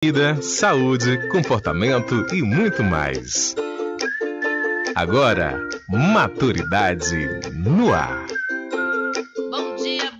Vida, saúde, comportamento e muito mais. Agora, Maturidade no Ar. Bom dia,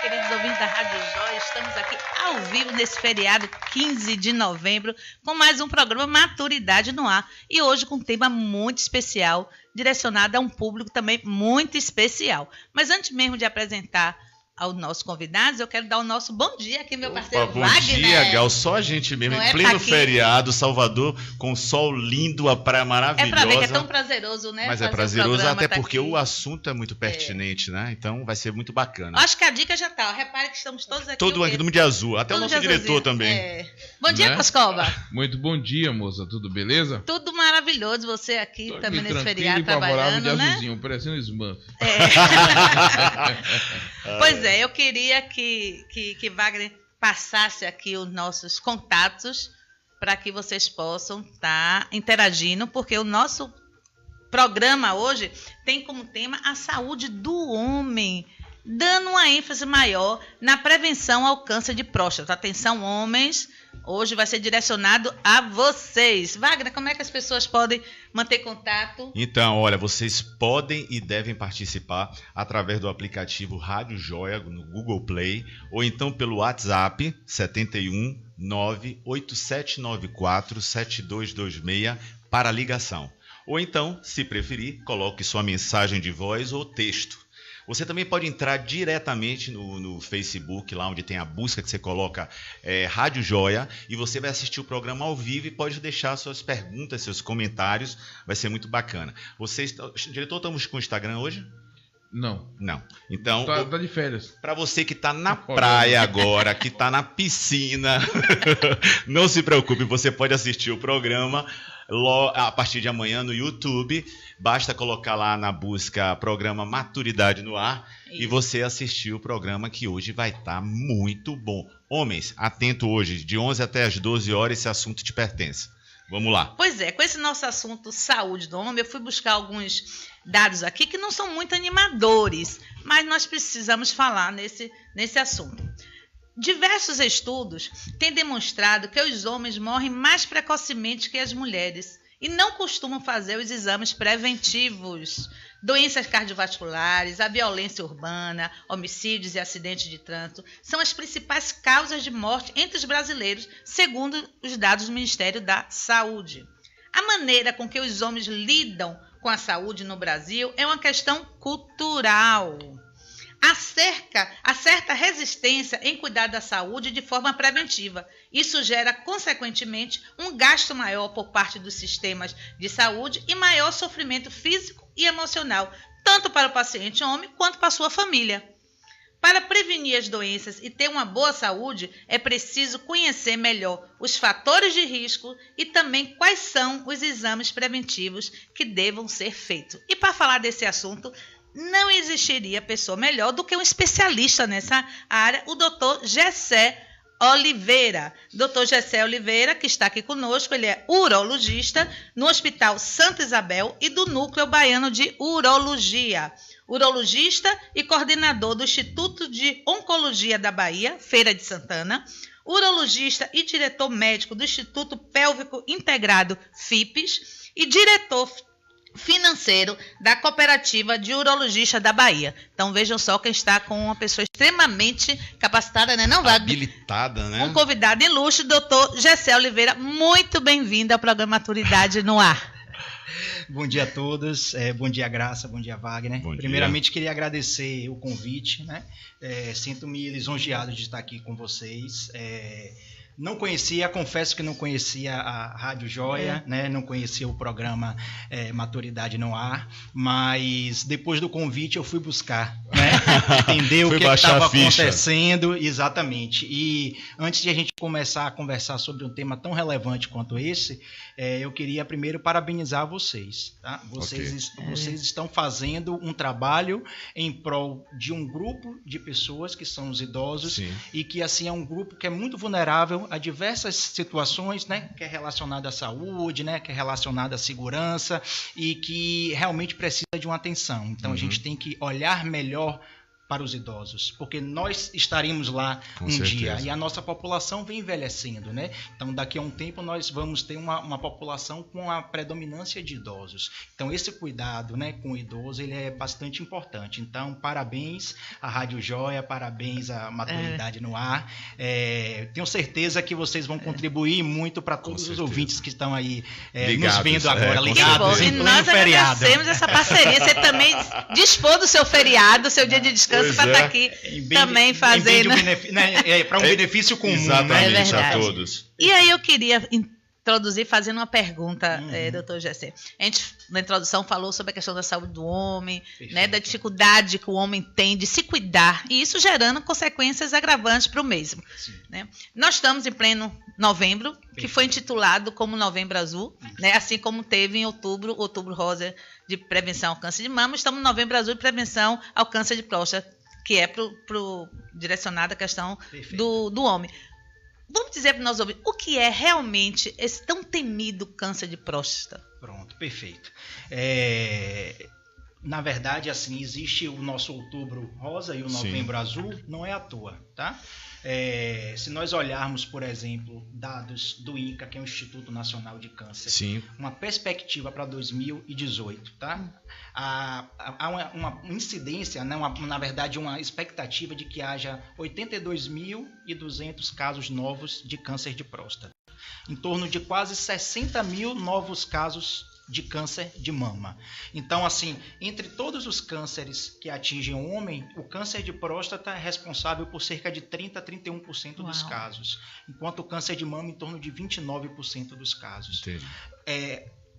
queridos ouvintes da Rádio Joia. Estamos aqui ao vivo nesse feriado 15 de novembro com mais um programa Maturidade no Ar. E hoje com um tema muito especial, direcionado a um público também muito especial. Mas antes mesmo de apresentar aos nossos convidados, eu quero dar o nosso bom dia aqui, meu parceiro bom Wagner. Bom dia, Gal, só a gente mesmo, em pleno feriado, Salvador, com sol lindo, a praia maravilhosa. É pra ver que é tão prazeroso, né? Mas é prazeroso até porque o assunto é muito pertinente, né? Então vai ser muito bacana. Acho que a dica já tá, repare que estamos todos aqui. Todo mundo de azul, até todo o nosso diretor também. Bom dia, Coscova. Muito bom dia, moça, tudo beleza? Tudo maravilhoso, você aqui tô também aqui nesse feriado trabalhando, de né? azulzinho, parecendo Smurf. Pois é, eu queria que Wagner passasse aqui os nossos contatos para que vocês possam estar interagindo, porque o nosso programa hoje tem como tema a saúde do homem, dando uma ênfase maior na prevenção ao câncer de próstata. Atenção, homens, hoje vai ser direcionado a vocês. Wagner, como é que as pessoas podem manter contato? Então, olha, vocês podem e devem participar através do aplicativo Rádio Joia no Google Play ou então pelo WhatsApp 71 98794 7226 para ligação. Ou então, se preferir, coloque sua mensagem de voz ou texto. Você também pode entrar diretamente no Facebook, lá onde tem a busca que você coloca Rádio Joia, e você vai assistir o programa ao vivo e pode deixar suas perguntas, seus comentários, vai ser muito bacana. Diretor, estamos com o Instagram hoje? Não. Então, tá de férias. Para você que está na praia agora, que está na piscina, não se preocupe, você pode assistir o programa a partir de amanhã no YouTube. Basta colocar lá na busca programa Maturidade no Ar. Isso. E você assistir o programa que hoje vai estar muito bom. Homens, atento hoje, de 11 até as 12 horas, esse assunto te pertence. Vamos lá. Pois é, com esse nosso assunto saúde do homem, eu fui buscar alguns dados aqui que não são muito animadores, mas nós precisamos falar nesse assunto. Diversos estudos têm demonstrado que os homens morrem mais precocemente que as mulheres e não costumam fazer os exames preventivos. Doenças cardiovasculares, a violência urbana, homicídios e acidentes de trânsito são as principais causas de morte entre os brasileiros, segundo os dados do Ministério da Saúde. A maneira com que os homens lidam com a saúde no Brasil é uma questão cultural. Há certa resistência em cuidar da saúde de forma preventiva. Isso gera, consequentemente, um gasto maior por parte dos sistemas de saúde e maior sofrimento físico e emocional, tanto para o paciente homem quanto para a sua família. Para prevenir as doenças e ter uma boa saúde, é preciso conhecer melhor os fatores de risco e também quais são os exames preventivos que devam ser feitos. E para falar desse assunto, não existiria pessoa melhor do que um especialista nessa área, o Dr. Gessé Oliveira. Dr. Gessé Oliveira, que está aqui conosco, ele é urologista no Hospital Santa Isabel e do Núcleo Baiano de Urologia. Urologista e coordenador do Instituto de Oncologia da Bahia, Feira de Santana. Urologista e diretor médico do Instituto Pélvico Integrado, FIPES, e diretor financeiro da Cooperativa de Urologistas da Bahia. Então vejam só quem está com uma pessoa extremamente capacitada, né? Não vai habilitada, né? Um convidado ilustre, doutor Gessé Oliveira. Muito bem-vindo ao programa Maturidade no Ar. Bom dia a todos, bom dia Graça, bom dia Wagner. Primeiramente queria agradecer o convite, né? Sinto-me lisonjeado de estar aqui com vocês. Não conhecia, confesso que não conhecia a Rádio Joia, né? Não conhecia o programa Maturidade no Ar, mas depois do convite eu fui buscar, né? Entender o que estava acontecendo, exatamente. E antes de a gente começar a conversar sobre um tema tão relevante quanto esse, eu queria primeiro parabenizar vocês, tá? Vocês estão fazendo um trabalho em prol de um grupo de pessoas que são os idosos. Sim. E que assim é um grupo que é muito vulnerável a diversas situações, né, que é relacionada à saúde, né, que é relacionada à segurança e que realmente precisa de uma atenção. Então a gente tem que olhar melhor para os idosos, porque nós estaremos lá Com um certeza. dia e a nossa população vem envelhecendo, né? Então daqui a um tempo nós vamos ter uma população com a predominância de idosos. Então esse cuidado, né, com o idoso, ele é bastante importante. Então parabéns à Rádio Joia, parabéns à Maturidade no Ar. Tenho certeza que vocês vão contribuir muito para todos os ouvintes que estão aí nos vendo agora, com ligados E em nós pleno feriado. agradecemos essa parceria. Você também dispôs do seu feriado, seu dia de descanso, Pois para é. estar aqui também fazendo. Para um benefício comum, Exatamente, né? É verdade. a todos. E aí eu queria introduzir fazendo uma pergunta, doutor Gessé. A gente, na introdução, falou sobre a questão da saúde do homem, né, da dificuldade que o homem tem de se cuidar, e isso gerando consequências agravantes para o mesmo. Né? Nós estamos em pleno novembro, que foi intitulado como Novembro Azul, né, assim como teve em outubro Rosa de prevenção ao câncer de mama, estamos no Novembro Azul de prevenção ao câncer de próstata, que é direcionada à questão do homem. Vamos dizer para nós ouvintes, o que é realmente esse tão temido câncer de próstata? Pronto, perfeito. Na verdade, assim, existe o nosso Outubro Rosa e o Novembro Azul, não é à toa, tá? Se nós olharmos, por exemplo, dados do INCA, que é o Instituto Nacional de Câncer, Sim. uma perspectiva para 2018, tá? Há uma incidência, né? Na verdade, uma expectativa de que haja 82.200 casos novos de câncer de próstata. Em torno de quase 60 mil novos casos de câncer de mama. Então, assim, entre todos os cânceres que atingem o homem, o câncer de próstata é responsável por cerca de 30% a 31% dos casos, enquanto o câncer de mama em torno de 29% dos casos. Entendi.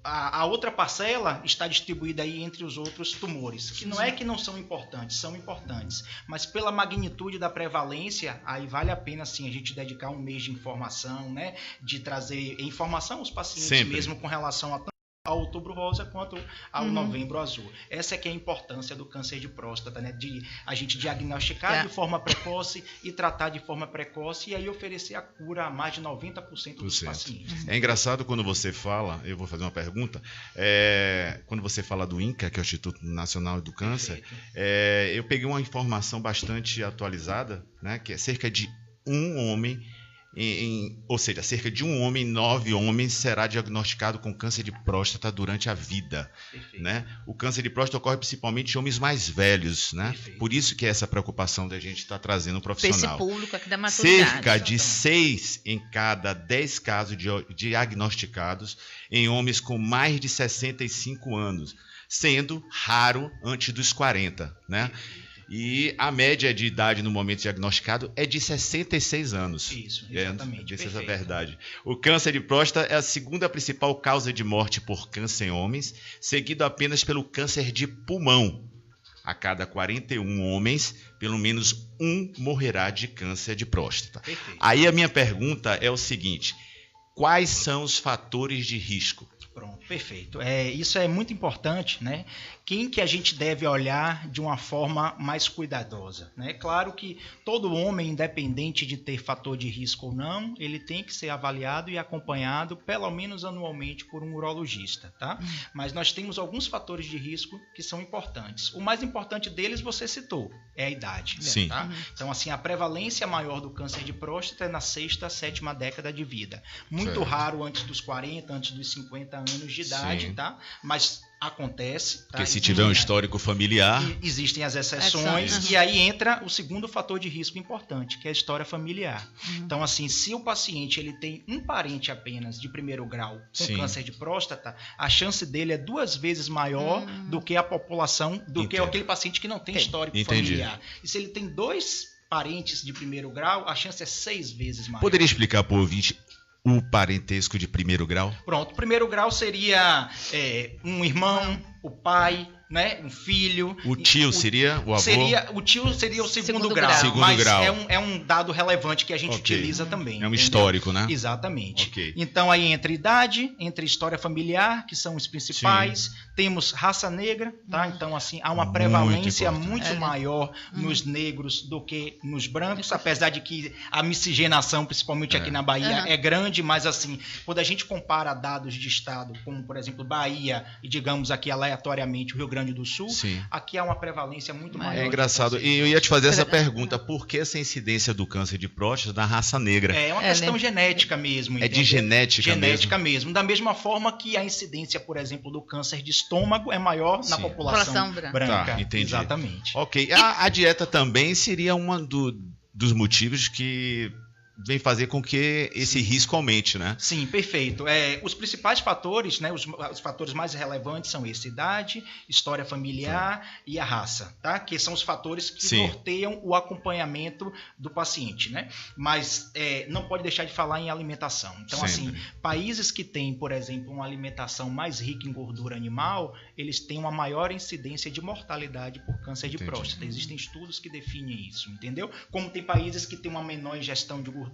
A outra parcela está distribuída aí entre os outros tumores, que não é que não são importantes, são importantes, mas pela magnitude da prevalência, aí vale a pena sim a gente dedicar um mês de informação, né, de trazer informação aos pacientes mesmo com relação ao Outubro Rosa quanto ao Novembro Azul. Essa é que é a importância do câncer de próstata, né? De a gente diagnosticar de forma precoce e tratar de forma precoce e aí oferecer a cura a mais de 90% dos pacientes. É engraçado quando você fala, eu vou fazer uma pergunta, quando você fala do INCA, que é o Instituto Nacional do Câncer, eu peguei uma informação bastante atualizada, né? Que é cerca de um homem ou seja, cerca de um homem em 9 homens será diagnosticado com câncer de próstata durante a vida. Né? O câncer de próstata ocorre principalmente em homens mais velhos, né? Por isso que é essa preocupação da gente estar trazendo um profissional. Esse público aqui da maturidade. Cerca de 6 em cada 10 casos diagnosticados em homens com mais de 65 anos, sendo raro antes dos 40, né? E a média de idade no momento diagnosticado é de 66 anos. Isso, exatamente. Essa é a verdade. O câncer de próstata é a segunda principal causa de morte por câncer em homens, seguido apenas pelo câncer de pulmão. A cada 41 homens, pelo menos um morrerá de câncer de próstata. Perfeito. Aí a minha pergunta é o seguinte: quais são os fatores de risco? Pronto, perfeito. Isso é muito importante, né? Quem que a gente deve olhar de uma forma mais cuidadosa, né? Claro que todo homem, independente de ter fator de risco ou não, ele tem que ser avaliado e acompanhado pelo menos anualmente por um urologista, tá? Mas nós temos alguns fatores de risco que são importantes. O mais importante deles você citou, é a idade. Sim. Tá? Então, assim, a prevalência maior do câncer de próstata é na 6ª, 7ª década de vida. Muito raro antes dos 40, antes dos 50 anos de idade, tá? Mas acontece. Tá? Porque se tiver um histórico familiar... Existem as exceções, e aí entra o segundo fator de risco importante, que é a história familiar. Então, assim, se o paciente ele tem um parente apenas de primeiro grau com câncer de próstata, a chance dele é 2 vezes maior do que a população, do que aquele paciente que não tem histórico familiar. E se ele tem 2 parentes de primeiro grau, a chance é 6 vezes maior. Poderia explicar para o ouvinte o parentesco de primeiro grau? Pronto, primeiro grau seria um irmão, o pai, né, um filho. O tio seria o avô? O tio seria o segundo grau. Segundo mas grau. É um dado relevante que a gente utiliza também. É um histórico, né? Exatamente. Então, aí entre idade, entre história familiar, que são os principais, temos raça negra, tá? Então, assim, há uma prevalência muito maior nos negros do que nos brancos, apesar de que a miscigenação, principalmente aqui na Bahia, é grande, mas assim, quando a gente compara dados de estado, como por exemplo Bahia, e digamos aqui aleatoriamente o Rio Grande do Sul, Sim. aqui há uma prevalência muito maior. É engraçado. E eu ia te fazer essa pergunta. Por que essa incidência do câncer de próstata na raça negra? É uma questão genética mesmo. É de genética mesmo. Da mesma forma que a incidência, por exemplo, do câncer de estômago é maior na população branca. Tá, entendi. Exatamente. Ok. A dieta também seria um dos motivos que vem fazer com que esse risco aumente, né? Sim, perfeito. Os principais fatores, né, os fatores mais relevantes são essa: idade, história familiar e a raça, tá? Que são os fatores que norteiam o acompanhamento do paciente, né? Mas não pode deixar de falar em alimentação. Então, assim, países que têm, por exemplo, uma alimentação mais rica em gordura animal, eles têm uma maior incidência de mortalidade por câncer de próstata. Existem estudos que definem isso, entendeu? Como tem países que têm uma menor ingestão de gordura,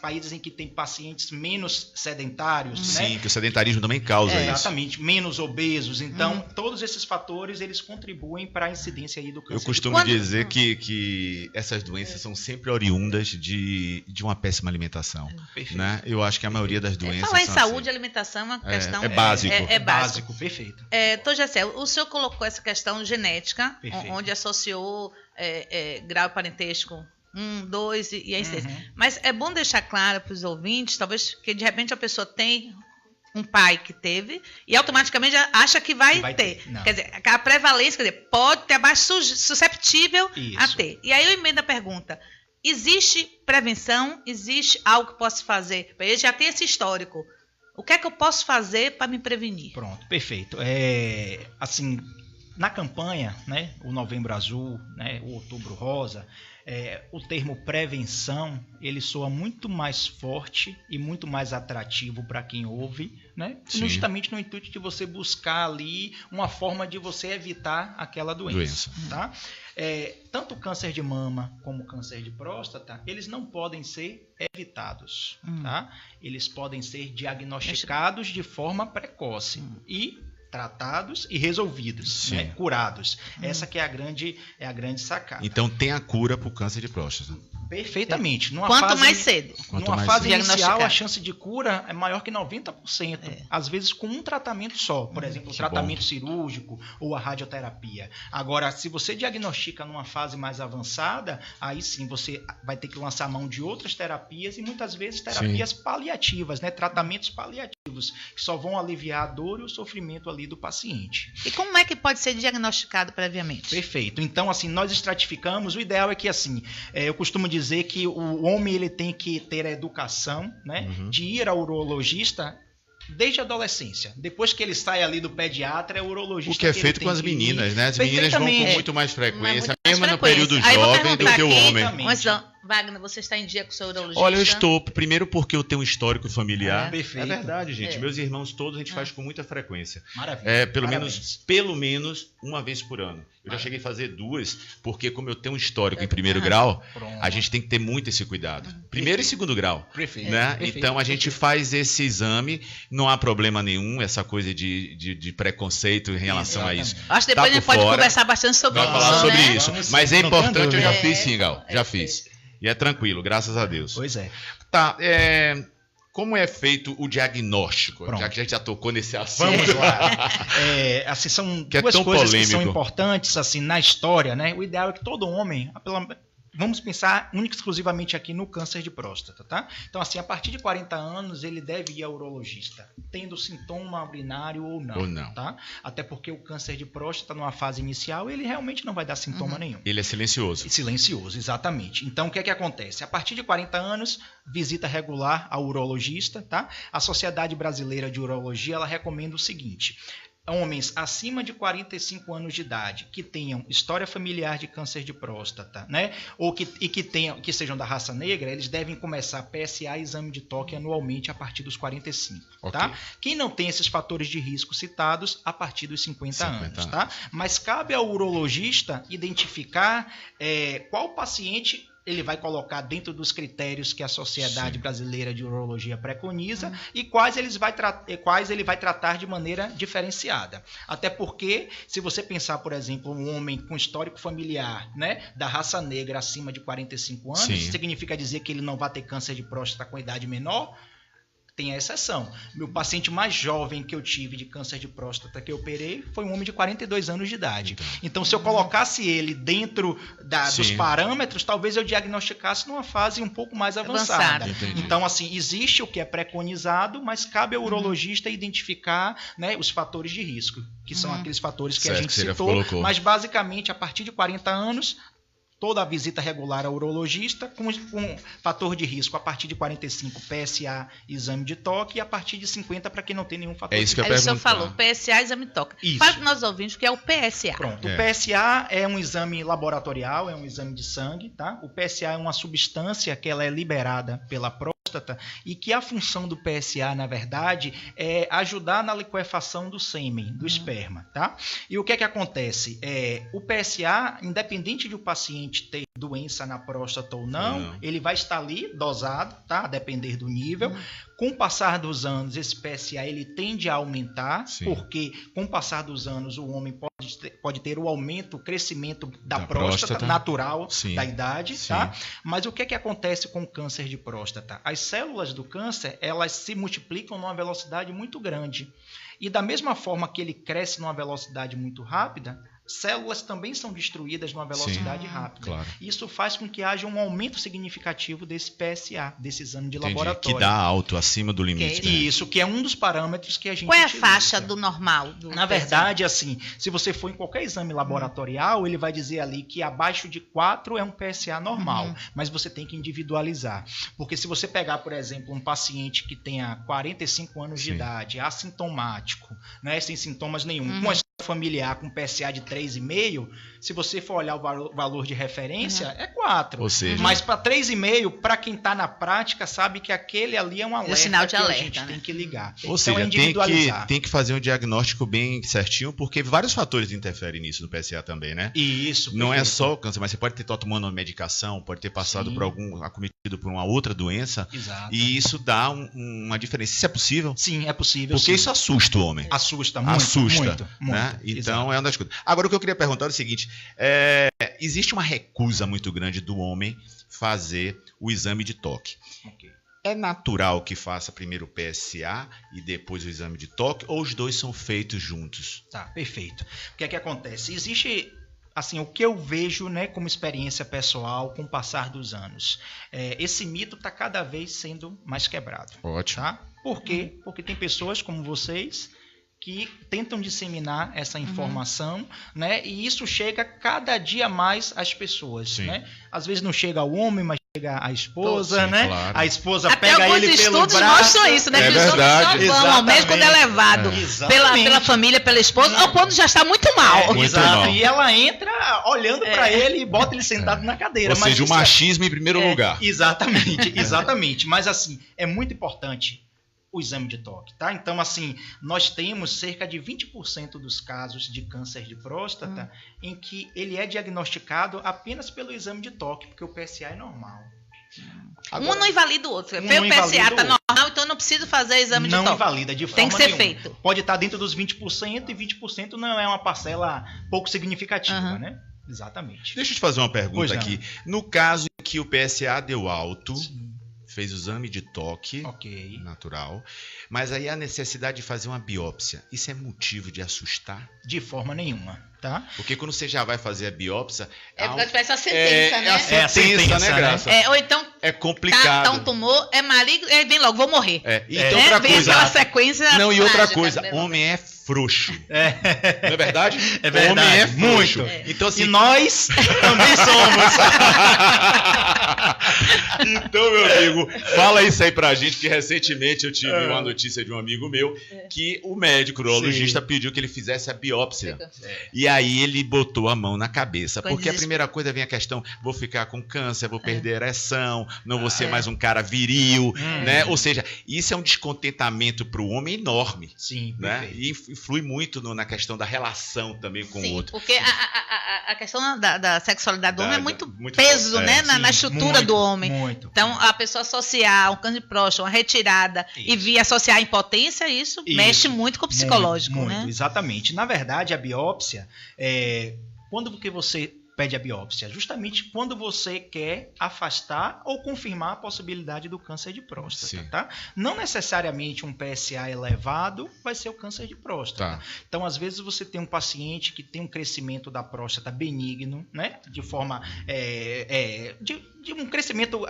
países em que tem pacientes menos sedentários, né? Sim, que o sedentarismo também causa isso. Exatamente, menos obesos. Então, todos esses fatores, eles contribuem para a incidência aí do câncer. Eu costumo dizer que essas doenças são sempre oriundas de uma péssima alimentação. Né? Eu acho que a maioria das doenças... Falar em saúde e alimentação é uma questão... É básico. É básico, perfeito. Então, Gessé, o senhor colocou essa questão genética, onde associou grau e parentesco 1, 2 e a incidência. Mas é bom deixar claro para os ouvintes, talvez que de repente a pessoa tem um pai que teve e automaticamente acha que vai ter. Quer dizer, a prevalência, quer dizer, pode ter mais susceptível a ter. E aí eu emendo a pergunta: existe prevenção? Existe algo que possa fazer? Ele já tem esse histórico. O que é que eu posso fazer para me prevenir? Pronto, perfeito. Assim, na campanha, né, o Novembro Azul, né, o Outubro Rosa, o termo prevenção, ele soa muito mais forte e muito mais atrativo para quem ouve, né? Justamente no intuito de você buscar ali uma forma de você evitar aquela doença. Tá? Tanto o câncer de mama como o câncer de próstata, eles não podem ser evitados. Tá? Eles podem ser diagnosticados de forma precoce e tratados e resolvidos, né? Curados. Essa que é a grande sacada. Então tem a cura para o câncer de próstata. Perfeitamente. Quanto mais cedo. Numa fase inicial, a chance de cura é maior que 90%. Às vezes com um tratamento só. Por exemplo, o tratamento cirúrgico ou a radioterapia. Agora, se você diagnostica numa fase mais avançada, aí sim você vai ter que lançar mão de outras terapias e muitas vezes terapias paliativas, né? Tratamentos paliativos, que só vão aliviar a dor e o sofrimento ali do paciente. E como é que pode ser diagnosticado previamente? Perfeito. Então, assim, nós estratificamos. O ideal é que, assim, eu costumo dizer que o homem ele tem que ter a educação, né, de ir ao urologista desde a adolescência. Depois que ele sai ali do pediatra, é o urologista. O que é feito com as meninas, né? As meninas vão com muito mais frequência, mesmo no período aí jovem, do que o homem. Mas, Wagner, você está em dia com o seu urologista? Olha, eu estou, primeiro porque eu tenho um histórico familiar. Perfeito. É verdade, gente. Meus irmãos todos a gente faz com muita frequência. Maravilha. Pelo menos uma vez por ano. Eu já cheguei a fazer 2, porque como eu tenho um histórico em primeiro grau, a gente tem que ter muito esse cuidado. Primeiro e segundo grau. Perfeito. Né? Então a gente faz esse exame, não há problema nenhum, essa coisa de preconceito em relação a isso. Acho que depois a gente pode conversar bastante sobre isso. Vai falar sobre né? isso. Mas é importante, eu já fiz sim, Gal. Já fiz. E é tranquilo, graças a Deus. Pois é. Tá, como é feito o diagnóstico? Já que a gente já tocou nesse assunto. Vamos lá. Assim, são duas coisas que são importantes assim, na história, né? O ideal é que todo homem, vamos pensar única e exclusivamente aqui no câncer de próstata, tá? Então, assim, a partir de 40 anos, ele deve ir ao urologista, tendo sintoma urinário ou não. Tá? Até porque o câncer de próstata, numa fase inicial, ele realmente não vai dar sintoma nenhum. Ele é silencioso. Silencioso, exatamente. Então, o que é que acontece? A partir de 40 anos, visita regular ao urologista, tá? A Sociedade Brasileira de Urologia, ela recomenda o seguinte: homens acima de 45 anos de idade que tenham história familiar de câncer de próstata, né? Que sejam da raça negra, eles devem começar PSA e exame de toque anualmente a partir dos 45, tá? Quem não tem esses fatores de risco citados, a partir dos 50 anos, tá? Mas cabe ao urologista identificar qual paciente ele vai colocar dentro dos critérios que a Sociedade Brasileira de Urologia preconiza e quais ele vai tratar de maneira diferenciada. Até porque, se você pensar, por exemplo, um homem com histórico familiar, né, da raça negra acima de 45 anos, significa dizer que ele não vai ter câncer de próstata com idade menor? tem a exceção. Meu paciente mais jovem que eu tive de câncer de próstata que eu operei foi um homem de 42 anos de idade. Então, se eu colocasse ele dentro dos parâmetros, talvez eu diagnosticasse numa fase um pouco mais avançada. Então, assim, existe o que é preconizado, mas cabe ao urologista identificar, né, os fatores de risco, que são aqueles fatores que a gente citou, mas basicamente a partir de 40 anos, toda a visita regular ao urologista, com fator de risco a partir de 45, PSA, exame de toque, e a partir de 50 para quem não tem nenhum fator de risco. Aí o senhor falou, PSA, exame de toque. Isso. Fala para nós ouvintes o que é o PSA. Pronto, o PSA é um exame laboratorial, é um exame de sangue, tá? O PSA é uma substância que ela é liberada pela próstata e que a função do PSA, na verdade, é ajudar na liquefação do sêmen, do esperma, tá? E o que é que acontece? O PSA, independente de o paciente ter doença na próstata ou não, ele vai estar ali dosado, tá? A depender do nível. Com o passar dos anos, esse PSA ele tende a aumentar, porque com o passar dos anos o homem pode ter o aumento, o crescimento da próstata natural da idade, tá? Mas o que é que acontece com o câncer de próstata? As células do câncer, elas se multiplicam numa velocidade muito grande. E da mesma forma que ele cresce numa velocidade muito rápida, células também são destruídas numa velocidade rápida. Claro. Isso faz com que haja um aumento significativo desse PSA, desse exame de laboratório. Que dá alto, acima do limite. Isso, que é um dos parâmetros que a gente Qual é a utiliza. faixa do normal? Na verdade, assim, se você for em qualquer exame laboratorial, ele vai dizer ali que abaixo de 4 é um PSA normal, mas você tem que individualizar. Porque se você pegar, por exemplo, um paciente que tenha 45 anos de idade, assintomático, né, sem sintomas nenhum, com a familiar com PSA de 3,5, se você for olhar o valor de referência, é 4. Ou seja, mas para 3,5, para quem está na prática, sabe que aquele ali é um alerta sinal de alerta, que a gente tem que ligar. Ou seja, tem que fazer um diagnóstico bem certinho, porque vários fatores interferem nisso no PSA também, né? Isso. Não é só o câncer, mas você pode ter tomando uma medicação, pode ter passado por acometido por uma outra doença. Exato. E isso dá uma diferença. Isso é possível? Sim, é possível. Porque isso assusta o homem. Assusta muito. Né? Então, é uma das coisas. Agora, o que eu queria perguntar é o seguinte: existe uma recusa muito grande do homem fazer o exame de toque. É natural que faça primeiro o PSA e depois o exame de toque, ou os dois são feitos juntos? Tá, perfeito. O que é que acontece? Existe, assim, o que eu vejo, né, como experiência pessoal com o passar dos anos. Esse mito está cada vez sendo mais quebrado. Ótimo. Tá? Por quê? Porque tem pessoas como vocês que tentam disseminar essa informação, né? E isso chega cada dia mais às pessoas, né? Às vezes não chega ao homem, mas chega à esposa, né? Claro. A esposa até pega ele pelo braço. Até alguns estudos mostram isso, né? É verdade. Só vão ao médico quando é levado pela família, pela esposa, ou quando já está muito mal. Exato. E ela entra olhando para ele e bota ele sentado na cadeira. Ou seja, o machismo em primeiro lugar. Exatamente. Mas assim, é muito importante o exame de toque, tá? Então, assim, nós temos cerca de 20% dos casos de câncer de próstata em que ele é diagnosticado apenas pelo exame de toque, porque o PSA é normal. Agora, um não invalida o outro. O PSA está normal, então eu não preciso fazer exame de toque. Não invalida de forma nenhuma. Tem que ser feito. Pode estar dentro dos 20% e 20% não é uma parcela pouco significativa, né? Exatamente. Deixa eu te fazer uma pergunta aqui. No caso em que o PSA deu alto, fez o exame de toque natural, mas aí a necessidade de fazer uma biópsia, isso é motivo de assustar? De forma nenhuma, tá? Porque quando você já vai fazer a biópsia... porque tivesse a sentença, né? É a sentença, né, Graça? Ou então... É complicado. Tá um tumor, é maligno, vem logo, vou morrer. Então, outra vem coisa... aquela sequência... Não, e outra coisa, homem é frouxo. Não é verdade? É verdade. Homem é frouxo. Então, assim, e nós também somos. Então, meu amigo, fala isso aí pra gente, que recentemente eu tive uma notícia de um amigo meu que o médico urologista pediu que ele fizesse a biópsia. E aí ele botou a mão na cabeça. Porque a primeira coisa vem a questão, vou ficar com câncer, vou perder a ereção, não vou ser mais um cara viril, né? Ou seja, isso é um descontentamento pro homem enorme. Sim, né? E influi muito na questão da relação também com o outro. Porque a questão da sexualidade do homem é muito peso, né? Na estrutura do homem. Muito. Então, a pessoa associar um câncer de próstata, uma retirada e vir associar a impotência, isso mexe muito com o psicológico, muito, né? Exatamente. Na verdade, a biópsia, quando que você pede a biópsia? Justamente quando você quer afastar ou confirmar a possibilidade do câncer de próstata, Sim. tá? Não necessariamente um PSA elevado vai ser o câncer de próstata. Tá. Então, às vezes você tem um paciente que tem um crescimento da próstata benigno, né? De forma de um crescimento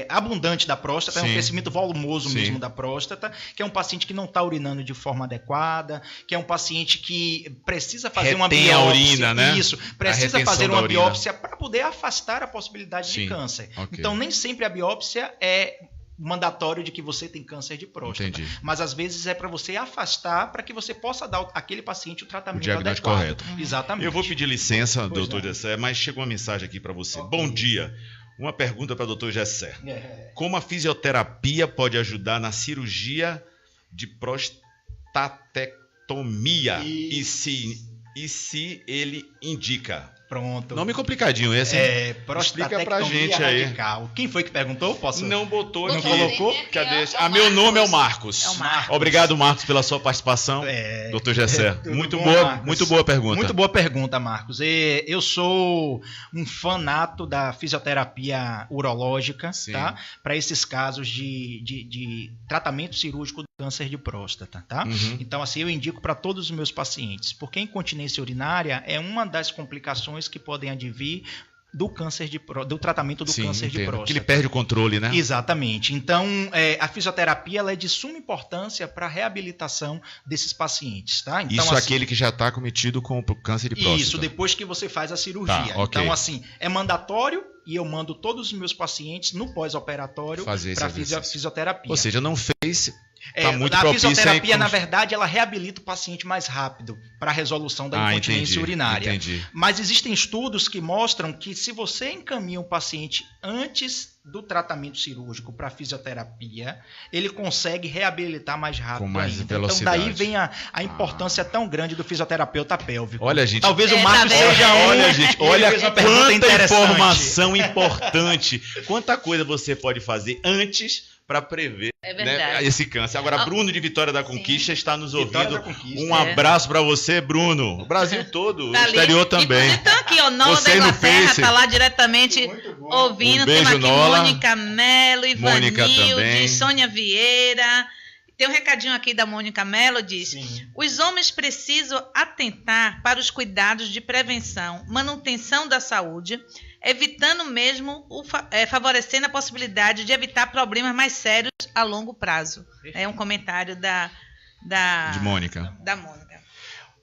abundante da próstata, Sim. um crescimento volumoso Sim. mesmo da próstata, que é um paciente que não está urinando de forma adequada, que é um paciente que precisa fazer uma Retém a biópsia. urina, né? Isso, A precisa retenção fazer da uma urina. biópsia para poder afastar a possibilidade Sim. de câncer. Ok. Então, nem sempre a biópsia é mandatório de que você tem câncer de próstata. Entendi. Mas às vezes é para você afastar, para que você possa dar àquele paciente o tratamento diagnóstico adequado. correto. Exatamente. Eu vou pedir licença, Pois doutor não. Gessé, mas chegou uma mensagem aqui para você. Ok. Bom dia. Uma pergunta para o doutor Gessé. É. Como a fisioterapia pode ajudar na cirurgia de prostatectomia? E se ele indica? Pronto. Nome complicadinho esse, hein? Explica pra gente aí. radical. Quem foi que perguntou? Posso? Não botou Não aqui. colocou? Cadê? É o Meu nome é o Marcos. Marcos. É o Marcos. Obrigado, Marcos, pela sua participação. Doutor Gessé. Tudo Muito bom, boa, Marcos? muito boa pergunta. Muito boa pergunta, Marcos. Eu sou um fanato da fisioterapia urológica, Sim. tá? Para esses casos de tratamento cirúrgico do câncer de próstata, tá? Uhum. Então, assim, eu indico para todos os meus pacientes, porque a incontinência urinária é uma das complicações que podem advir do tratamento do Sim, câncer de entendo. próstata. Que ele perde o controle, né? Exatamente. Então, a fisioterapia ela é de suma importância para a reabilitação desses pacientes, tá? Então, Isso assim, aquele que já está cometido com o câncer de próstata. isso, depois que você faz a cirurgia. Tá, ok. Então, assim, é mandatório e eu mando todos os meus pacientes no pós-operatório Fazer esse para exercício. fisioterapia. Ou seja, não fez, tá muito a propício fisioterapia, aí. na verdade, ela reabilita o paciente mais rápido para a resolução da incontinência urinária. Entendi. Mas existem estudos que mostram que se você encaminha o paciente antes do tratamento cirúrgico para fisioterapia, ele consegue reabilitar mais rápido Com mais ainda. velocidade. Então daí vem a importância tão grande do fisioterapeuta pélvico. Olha, gente. Talvez o tá Marcos vendo? seja um. Olha, gente, e ele olha fez uma pergunta quanta interessante. informação importante. Quanta coisa você pode fazer antes para prever, É né, verdade. esse câncer. Agora, Ah, Bruno de Vitória da Conquista está nos Vitória ouvindo. da Conquista. Um abraço para você, Bruno. O Brasil todo, o Tá ali. exterior também. Inclusive, estão aqui, ó, Nola da Vocês no Inglaterra, Face. tá lá diretamente Muito bom. ouvindo. Um beijo, Temos aqui Nola. Mônica Melo, Mônica também. Ivanilde, Sônia Vieira. Tem um recadinho aqui da Mônica Melo, diz: Sim. os homens precisam atentar para os cuidados de prevenção, manutenção da saúde, evitando mesmo, favorecendo a possibilidade de evitar problemas mais sérios a longo prazo. É um comentário De Mônica. da Mônica.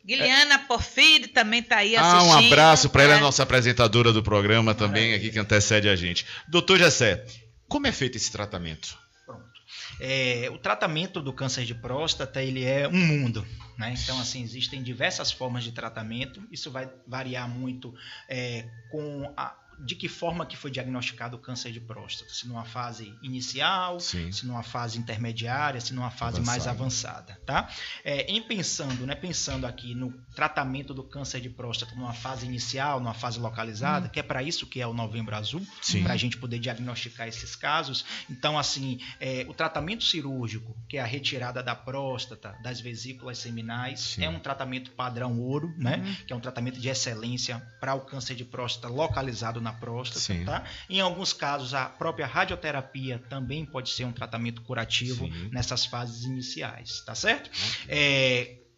Guilherme Porfírio também está aí assistindo. Um abraço para ela, a né? nossa apresentadora do programa também, aqui que antecede a gente. Doutor Gessé, como é feito esse tratamento? O tratamento do câncer de próstata ele é um mundo, né? Então, assim, existem diversas formas de tratamento. Isso vai variar muito de que forma que foi diagnosticado o câncer de próstata. Se numa fase inicial, Sim. se numa fase intermediária, se numa fase mais avançada, tá? Pensando aqui no tratamento do câncer de próstata numa fase inicial, numa fase localizada, que é para isso que é o Novembro Azul, para a gente poder diagnosticar esses casos. Então, assim, o tratamento cirúrgico, que é a retirada da próstata, das vesículas seminais, Sim. é um tratamento padrão ouro, né? Que é um tratamento de excelência para o câncer de próstata localizado na próstata, Sim. tá? Em alguns casos, a própria radioterapia também pode ser um tratamento curativo Sim. nessas fases iniciais, tá certo?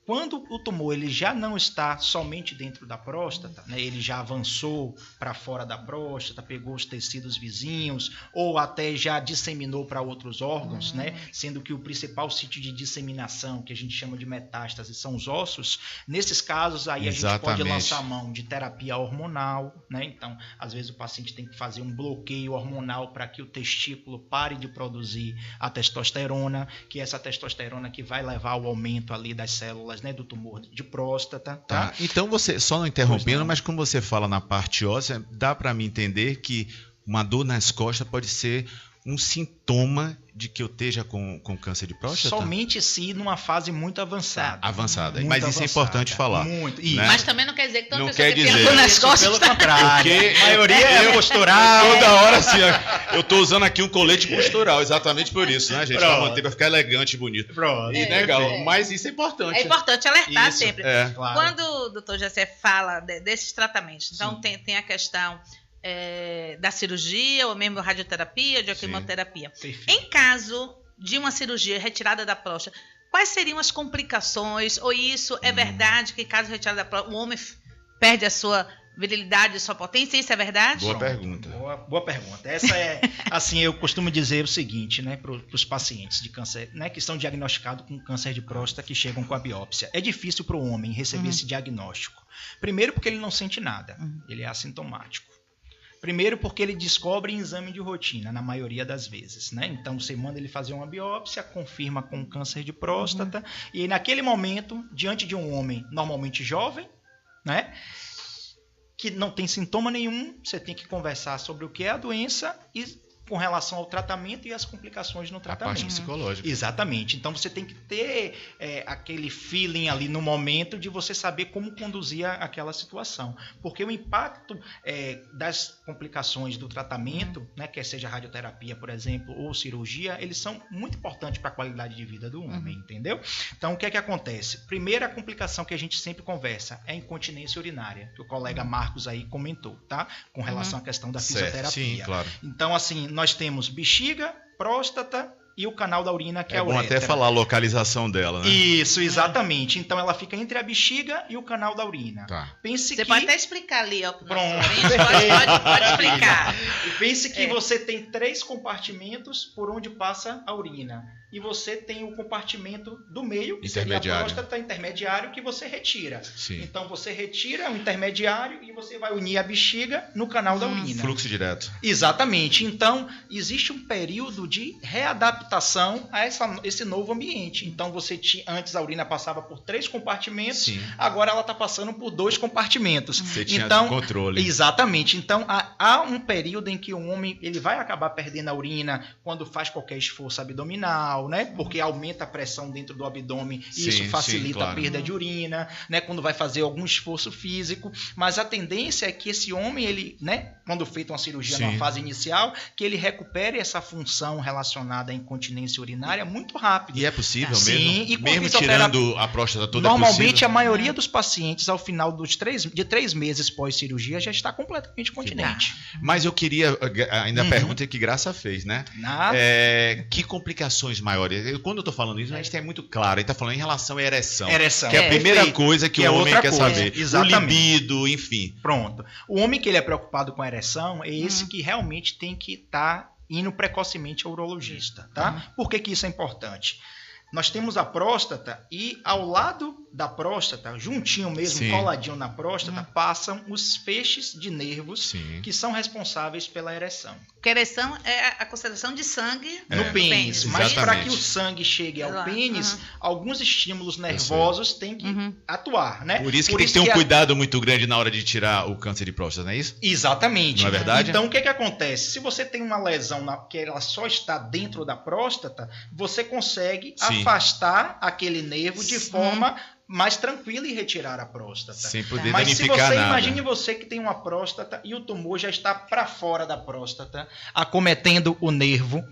Quando o tumor ele já não está somente dentro da próstata, né, ele já avançou para fora da próstata, pegou os tecidos vizinhos ou até já disseminou para outros órgãos, né, sendo que o principal sítio de disseminação, que a gente chama de metástase, são os ossos. Nesses casos, aí a gente pode Exatamente. lançar mão de terapia hormonal, né? Então, às vezes o paciente tem que fazer um bloqueio hormonal para que o testículo pare de produzir a testosterona, que é essa testosterona que vai levar ao aumento ali das células, né, do tumor de próstata, tá? Então você, só não Pois interrompendo, não. mas como você fala na parte óssea, dá para mim entender que uma dor nas costas pode ser um sintoma de que eu esteja com câncer de próstata? Somente se numa fase muito avançada. Avançada. Muito Mas isso avançada. é importante falar. Muito. Né? Mas também não quer dizer que toda Não pessoa quer que tem dizer. dor nas Isso, costas... pelo contrário. Porque A maioria é postural. Toda hora assim, ó, eu tô usando aqui um colete postural, exatamente por isso, né, gente? Pra Pronto. manter, pra ficar elegante e bonito. Pronto. E legal. Mas isso é importante. É importante alertar Isso, sempre. É. Claro. Quando o doutor Jessé fala desses tratamentos, então tem a questão da cirurgia, ou mesmo radioterapia, de quimioterapia. Perfeito. Em caso de uma cirurgia retirada da próstata, quais seriam as complicações? Ou isso é verdade que, caso retirada da próstata, o homem perde a sua virilidade, a sua potência? Isso é verdade? Boa pergunta. Boa pergunta. Essa é, assim, eu costumo dizer o seguinte, né, para os pacientes de câncer, né, que estão diagnosticados com câncer de próstata, que chegam com a biópsia. É difícil para o homem receber esse diagnóstico. Primeiro porque ele não sente nada, ele é assintomático. Primeiro porque ele descobre em exame de rotina, na maioria das vezes, né? Então você manda ele fazer uma biópsia, confirma com câncer de próstata, e naquele momento, diante de um homem normalmente jovem, né, que não tem sintoma nenhum, você tem que conversar sobre o que é a doença e com relação ao tratamento e as complicações no A tratamento. parte psicológica. Exatamente. Então você tem que ter aquele feeling ali no momento de você saber como conduzir aquela situação. Porque o impacto das complicações do tratamento, né, quer seja radioterapia, por exemplo, ou cirurgia, eles são muito importantes para a qualidade de vida do homem, entendeu? Então o que é que acontece? Primeira complicação que a gente sempre conversa é a incontinência urinária, que o colega Marcos aí comentou, tá? Com relação à questão da fisioterapia. Sim, claro. Então, assim, nós temos bexiga, próstata e o canal da urina, que é a bom uretra. até falar a localização dela, né? Isso, exatamente. Então, ela fica entre a bexiga e o canal da urina. Tá. Pense Você que... pode até explicar ali, ó. Pro nosso Pronto. ouvinte. Pode explicar. E pense que você tem 3 compartimentos por onde passa a urina. E você tem o compartimento do meio, que seria a Intermediário. próstata intermediário, que você retira. Sim. Então, você retira o intermediário e você vai unir a bexiga no canal da urina. Fluxo direto. Exatamente. Então, existe um período de readaptação a esse novo ambiente. Então, antes a urina passava por 3 compartimentos, Sim. agora ela está passando por 2 compartimentos. Você tinha Então, controle. exatamente. Então, há um período em que o homem ele vai acabar perdendo a urina quando faz qualquer esforço abdominal, né? Porque aumenta a pressão dentro do abdômen e isso Sim, facilita sim, claro. a perda de urina, né? Quando vai fazer algum esforço físico. Mas a tendência é que esse homem, ele, né? Quando feita uma cirurgia Sim. numa fase inicial, que ele recupere essa função relacionada à incontinência urinária muito rápido. E é possível Sim, mesmo? e com Mesmo fisioterapia- tirando a próstata toda Normalmente, possível? a maioria dos pacientes, ao final de 3 meses pós-cirurgia, já está completamente continente. Mas eu queria, ainda a pergunta que Graça fez, né? Nada. Que complicações maiores? Quando eu tô falando isso, a gente é muito claro. A gente tá falando em relação à ereção. Ereção. Que é a primeira Perfeito. coisa que Que é o homem outra quer coisa. saber. Exatamente. O libido, enfim. Pronto. O homem que ele é preocupado com a ereção é esse que realmente tem que estar indo precocemente ao urologista, tá? Por que isso é importante? Nós temos a próstata e ao lado da próstata, juntinho mesmo, Sim. coladinho na próstata, passam os feixes de nervos Sim. que são responsáveis pela ereção. Porque a ereção é a concentração de sangue No pênis. Mas para exatamente. que o sangue chegue ao Exato. pênis, alguns estímulos nervosos têm que atuar, né? Por isso que tem que ter um cuidado muito grande na hora de tirar o câncer de próstata, não é isso? Exatamente. Não é verdade? Então, o que acontece? Se você tem uma lesão que ela só está dentro da próstata, você consegue Sim. afastar aquele nervo de forma mais tranquila e retirar a próstata. Sem poder Mas se danificar você nada. imagine você que tem uma próstata e o tumor já está para fora da próstata, acometendo o nervo,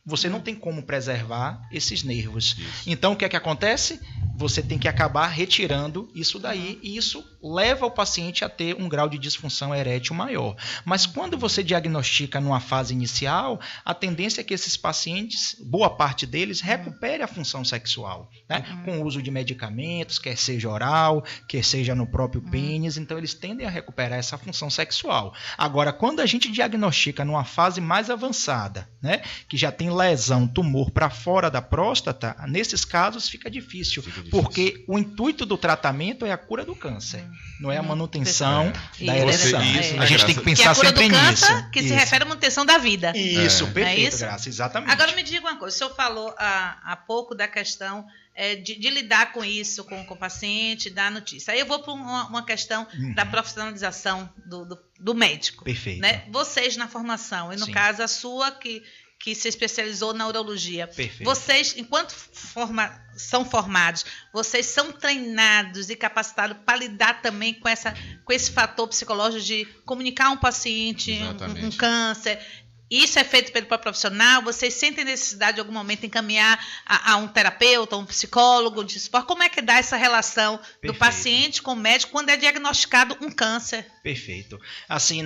você não tem como preservar esses nervos. Isso. Então, o que acontece? Você tem que acabar retirando isso daí e isso leva o paciente a ter um grau de disfunção erétil maior. Mas quando você diagnostica numa fase inicial, a tendência é que esses pacientes, boa parte deles, recupere a função sexual, né? Com o uso de medicamentos, quer seja oral, quer seja no próprio pênis, então eles tendem a recuperar essa função sexual. Agora, quando a gente diagnostica numa fase mais avançada, né, que já tem lesão, tumor para fora da próstata, nesses casos fica difícil. Porque o intuito do tratamento é a cura do câncer, não é a manutenção da ereção. Isso, A gente tem que Que é pensar a cura sempre do câncer, nisso. que se Isso. refere à manutenção da vida. Isso, perfeito, Não é isso? Graça, exatamente. Agora me diga uma coisa, o senhor falou há pouco da questão de lidar com isso, com o paciente, dar notícia. Aí eu vou para uma questão da profissionalização do médico. Perfeito. Né? Vocês na formação, e no Sim. caso a sua, que que se especializou na urologia. Perfeito. Vocês, enquanto são formados, vocês são treinados e capacitados para lidar também com esse fator psicológico de comunicar um paciente, um câncer. Isso é feito pelo próprio profissional? Vocês sentem necessidade, em algum momento, encaminhar a um terapeuta, um psicólogo de esporte? Como é que dá essa relação do paciente com o médico quando é diagnosticado um câncer? Perfeito. Assim,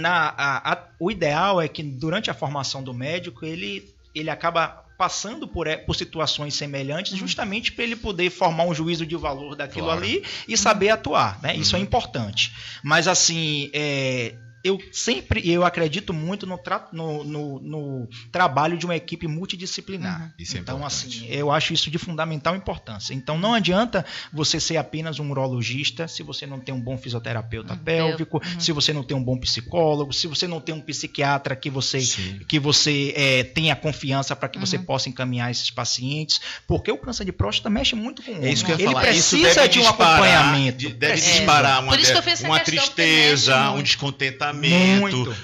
o ideal é que, durante a formação do médico, ele acaba passando por situações semelhantes, justamente para ele poder formar um juízo de valor daquilo ali e saber atuar, né? Isso é importante. Mas, assim, eu acredito muito no trabalho de uma equipe multidisciplinar. Isso é então, importante. assim, eu acho isso de fundamental importância. Então, não adianta você ser apenas um urologista se você não tem um bom fisioterapeuta pélvico, se você não tem um bom psicólogo, se você não tem um psiquiatra que você tenha confiança para que você possa encaminhar esses pacientes, porque o câncer de próstata mexe muito com o homem. É isso que eu ia Ele falar. precisa de um acompanhamento. Deve disparar uma tristeza, um descontentamento. Muito.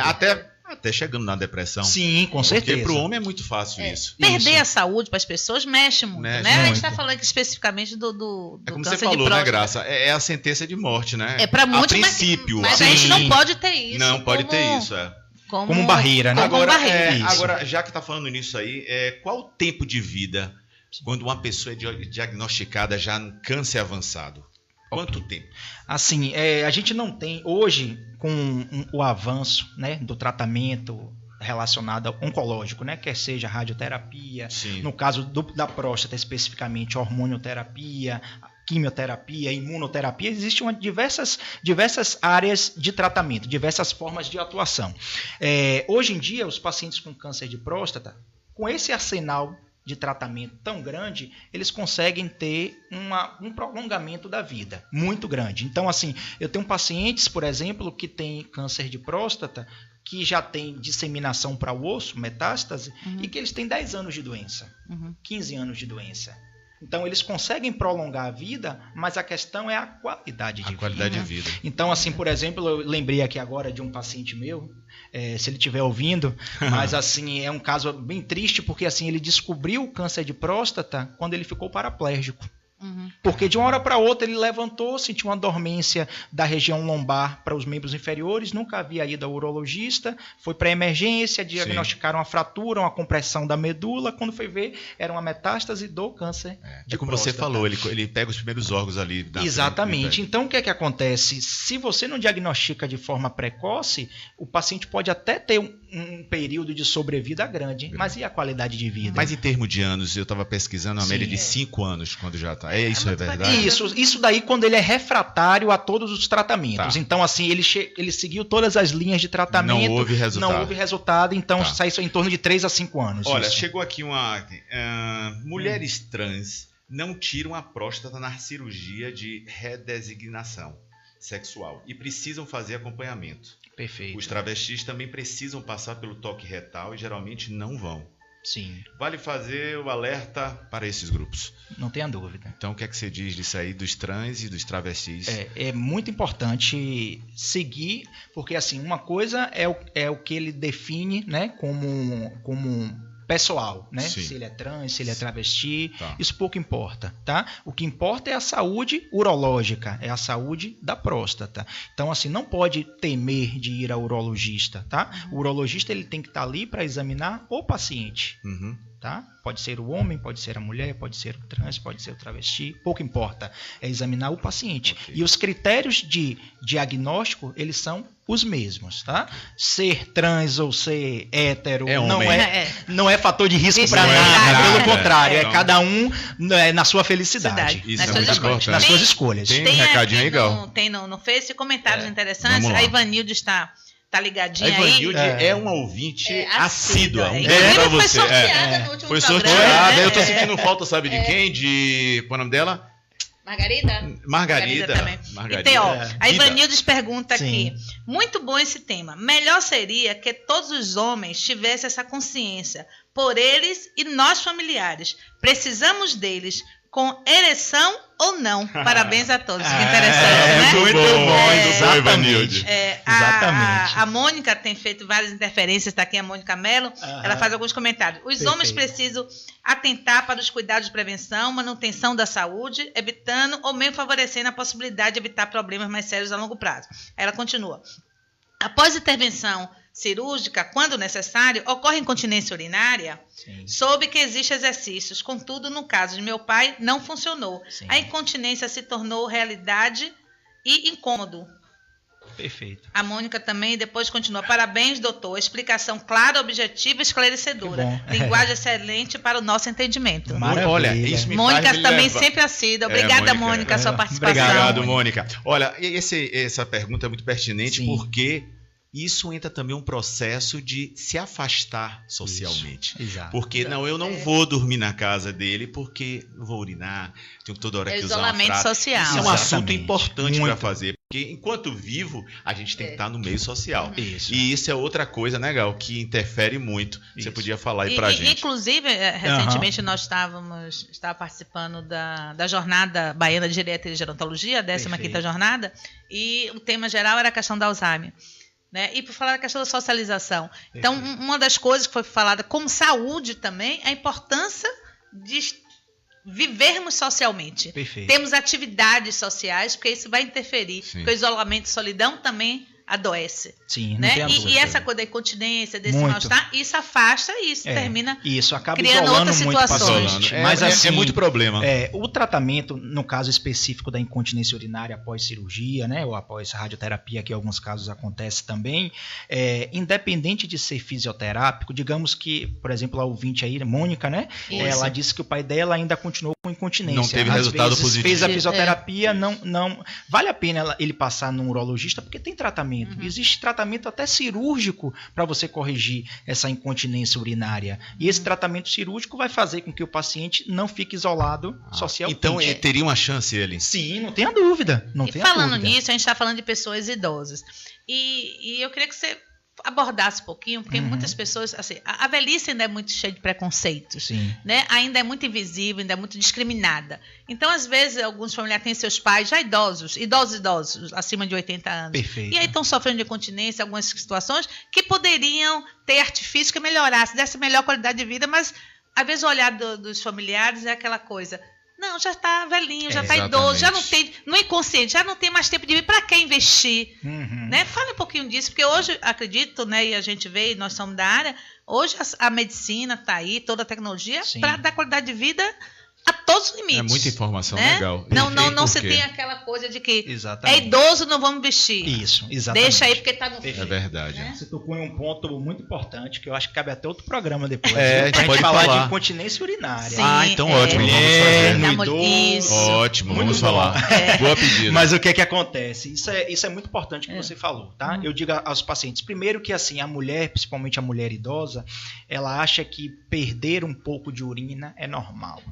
Até chegando na depressão. Sim, com certeza. Porque para o homem é muito fácil isso. Perder a saúde para as pessoas mexe muito, né? A gente está falando aqui especificamente do é como câncer você falou, de próstata. né, Graça? É a sentença de morte, né? É para muitos, a princípio. mas a gente não pode ter isso. Não pode ter isso, como barreira, né? Agora, já que está falando nisso aí, qual o tempo de vida quando uma pessoa é diagnosticada já no câncer avançado? Quanto tempo? Assim, a gente não tem, hoje, com o avanço, né, do tratamento relacionado ao oncológico, né, quer seja radioterapia, no caso da próstata especificamente, hormonioterapia, quimioterapia, imunoterapia, existem diversas áreas de tratamento, diversas formas de atuação. Hoje em dia, os pacientes com câncer de próstata, com esse arsenal de tratamento tão grande, eles conseguem ter um prolongamento da vida muito grande. Então, assim, eu tenho pacientes, por exemplo, que têm câncer de próstata, que já tem disseminação para o osso, metástase, e que eles têm 10 anos de doença, 15 anos de doença. Então, eles conseguem prolongar a vida, mas a questão é a qualidade de vida. Qualidade de vida. Então, assim, por exemplo, eu lembrei aqui agora de um paciente meu, se ele estiver ouvindo, mas, assim, é um caso bem triste, porque, assim, ele descobriu o câncer de próstata quando ele ficou paraplégico. Porque de uma hora para outra ele levantou, sentiu uma dormência da região lombar para os membros inferiores, nunca havia ido ao urologista, foi para a emergência, diagnosticaram uma fratura, uma compressão da medula, quando foi ver, era uma metástase do câncer de como próstata. você falou, ele pega os primeiros órgãos ali. Exatamente. Então, o que é que acontece? Se você não diagnostica de forma precoce, o paciente pode até ter um período de sobrevida grande, mas e a qualidade de vida? Mas em termos de anos, eu estava pesquisando a média de 5 anos quando já está. Isso é verdade? Isso daí quando ele é refratário a todos os tratamentos. Então, assim, ele seguiu todas as linhas de tratamento. Não houve resultado. Então sai em torno de 3 a 5 anos. Olha, isso. Chegou aqui uma... mulheres trans não tiram a próstata na cirurgia de redesignação sexual e precisam fazer acompanhamento. Perfeito. Os travestis também precisam passar pelo toque retal e geralmente não vão. Sim. Vale fazer o alerta para esses grupos. Não tenha dúvida. Então, o que é que você diz disso aí, dos trans e dos travestis? É muito importante seguir, porque, assim, uma coisa é o que ele define, né, como pessoal, né? Sim. Se ele é trans, se ele é travesti, isso pouco importa, tá? O que importa é a saúde urológica, é a saúde da próstata. Então, assim, não pode temer de ir ao urologista, tá? O urologista, ele tem que estar ali para examinar o paciente, tá? Pode ser o homem, pode ser a mulher, pode ser o trans, pode ser o travesti, pouco importa, é examinar o paciente. E os critérios de diagnóstico, eles são os mesmos, tá? Ser trans ou ser hétero não é fator de risco para nada, pelo contrário, é cada um na sua felicidade. Isso é muito importante. Nas suas escolhas. Tem um recadinho aí, Gal? Tem no Face comentários interessantes. A Ivanilde está ligadinha aí. A Ivanilde é uma ouvinte assídua. Um beijo pra você. Foi sorteada no último Foi programa. sorteada. Eu tô sentindo falta, sabe de quem? Qual é o nome dela? Margarida também. Então, a Ivanildes pergunta aqui, muito bom esse tema, melhor seria que todos os homens tivessem essa consciência, por eles e nós familiares, precisamos deles, com ereção ou não. Parabéns a todos. Que interessante, né? Muito bom, exatamente. Exatamente. A Mônica tem feito várias interferências, está aqui a Mônica Mello, ela faz alguns comentários. Os homens precisam atentar para os cuidados de prevenção, manutenção da saúde, evitando ou mesmo favorecendo a possibilidade de evitar problemas mais sérios a longo prazo. Ela continua. Após intervenção cirúrgica, quando necessário, ocorre incontinência urinária. Sim. Soube que existem exercícios, contudo, no caso de meu pai, não funcionou. Sim. A incontinência se tornou realidade e incômodo. Perfeito. A Mônica também depois continua. Parabéns, doutor. Explicação clara, objetiva e esclarecedora. Linguagem excelente para o nosso entendimento. Maravilha. Olha, isso me Mônica faz também sempre assídua. Obrigada, Mônica, a sua participação. Obrigado, Mônica. Olha, essa pergunta é muito pertinente. Sim. Porque isso entra também um processo de se afastar socialmente. Exato. Porque eu não vou dormir na casa dele porque eu vou urinar, tenho toda hora que usar uma frase. Isolamento social. Isso é um assunto importante para fazer. Porque enquanto vivo, a gente tem que estar no meio social. Isso. E isso é outra coisa, né, Gal, que interfere muito. Você podia falar aí pra gente. Inclusive, recentemente nós estava participando da Jornada Baiana de Geriatria e Gerontologia, a 15ª jornada, e o tema geral era a questão da Alzheimer. Né? E por falar da questão da socialização. Então, uma das coisas que foi falada como saúde também é a importância de vivermos socialmente. Perfeito. Temos atividades sociais, porque isso vai interferir. Sim. Porque o isolamento e solidão também adoece. Sim, né? E essa coisa da incontinência, desse mal-estar, isso afasta e isso termina acaba criando outras situações. Mas assim, é muito problema. O tratamento, no caso específico da incontinência urinária após cirurgia, né, ou após radioterapia, que em alguns casos acontece também, independente de ser fisioterápico, digamos que, por exemplo, a ouvinte aí, Mônica, né, ela disse que o pai dela ainda continuou com incontinência. Não teve resultado positivo. Fez a fisioterapia, não vale a pena ele passar num urologista porque tem tratamento. Existe tratamento até cirúrgico para você corrigir essa incontinência urinária. E esse tratamento cirúrgico vai fazer com que o paciente não fique isolado socialmente. Então ele teria uma chance, ele? Sim, não tenha dúvida. Falando nisso, a gente está falando de pessoas idosas. E eu queria que você abordasse um pouquinho, porque muitas pessoas, assim, a velhice ainda é muito cheia de preconceitos, né? Ainda é muito invisível, ainda é muito discriminada. Então, às vezes, alguns familiares têm seus pais já idosos, acima de 80 anos. Perfeito. E aí estão sofrendo de incontinência, algumas situações que poderiam ter artifício que melhorasse, desse melhor qualidade de vida, mas às vezes o olhar dos familiares é aquela coisa. Não, já está velhinho, já está idoso, já não tem, no inconsciente, já não tem mais tempo de vir, para que investir? Né? Fale um pouquinho disso, porque hoje, acredito, né, e a gente vê, e nós somos da área, hoje a medicina está aí, toda a tecnologia, para dar qualidade de vida a todos os limites. É muita informação, né? Legal. Não se tem aquela coisa de que é idoso, não vamos vestir. Isso, exatamente. Deixa aí porque está no fim. É verdade. Né? Você tocou em um ponto muito importante, que eu acho que cabe até outro programa depois. A gente pode falar de incontinência urinária. Sim, então ótimo, vamos fazer. No idoso. Ótimo, vamos falar. Boa pedida. Mas o que é que acontece? Isso é muito importante que você falou, tá? Eu digo aos pacientes, primeiro que assim, a mulher, principalmente a mulher idosa, ela acha que perder um pouco de urina é normal.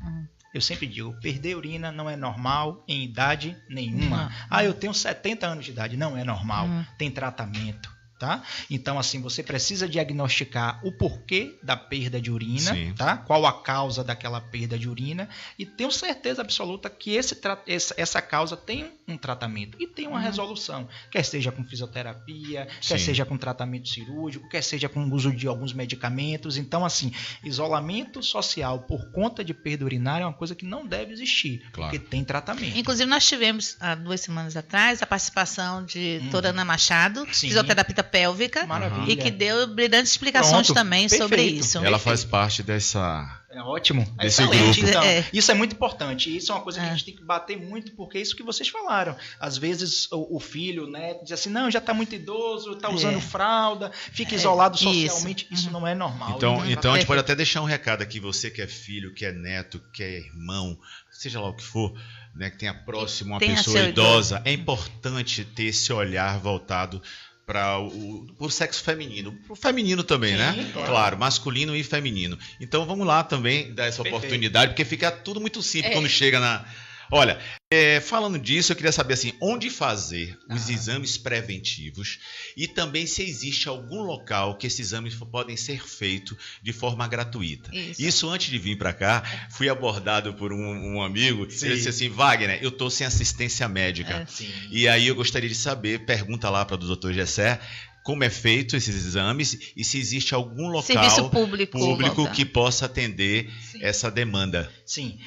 Eu sempre digo, perder urina não é normal em idade nenhuma. Eu tenho 70 anos de idade. Não é normal. Tem tratamento. Tá? Então, assim, você precisa diagnosticar o porquê da perda de urina, tá? Qual a causa daquela perda de urina, e tenho certeza absoluta que essa causa tem um tratamento e tem uma resolução, quer seja com fisioterapia, quer seja com tratamento cirúrgico, quer seja com o uso de alguns medicamentos. Então, assim, isolamento social por conta de perda urinária é uma coisa que não deve existir, porque tem tratamento. Inclusive, nós tivemos, há 2 semanas atrás, a participação de doutora Ana Machado, fisioterapeuta pélvica, e que deu brilhantes explicações também sobre isso. Ela faz parte dessa... É ótimo. Desse grupo. Então, isso é muito importante. Isso é uma coisa que a gente tem que bater muito, porque é isso que vocês falaram. Às vezes o filho, né, diz assim, não, já está muito idoso, está usando fralda, fica isolado socialmente. Isso não é normal. Então a gente pode até deixar um recado aqui, você que é filho, que é neto, que é irmão, seja lá o que for, né, que tenha próximo uma pessoa idosa, é importante ter esse olhar voltado para o sexo feminino, o feminino também, né? Claro, masculino e feminino. Então vamos lá também dar essa oportunidade, porque fica tudo muito simples quando chega Olha, falando disso, eu queria saber assim, onde fazer os exames preventivos e também se existe algum local que esses exames podem ser feitos de forma gratuita. Isso antes de vir para cá, fui abordado por um amigo, Sim. ele disse assim, Wagner, eu estou sem assistência médica. E aí eu gostaria de saber, pergunta lá para o doutor Gessé, como é feito esses exames e se existe algum local Serviço público que possa atender essa demanda. Sim.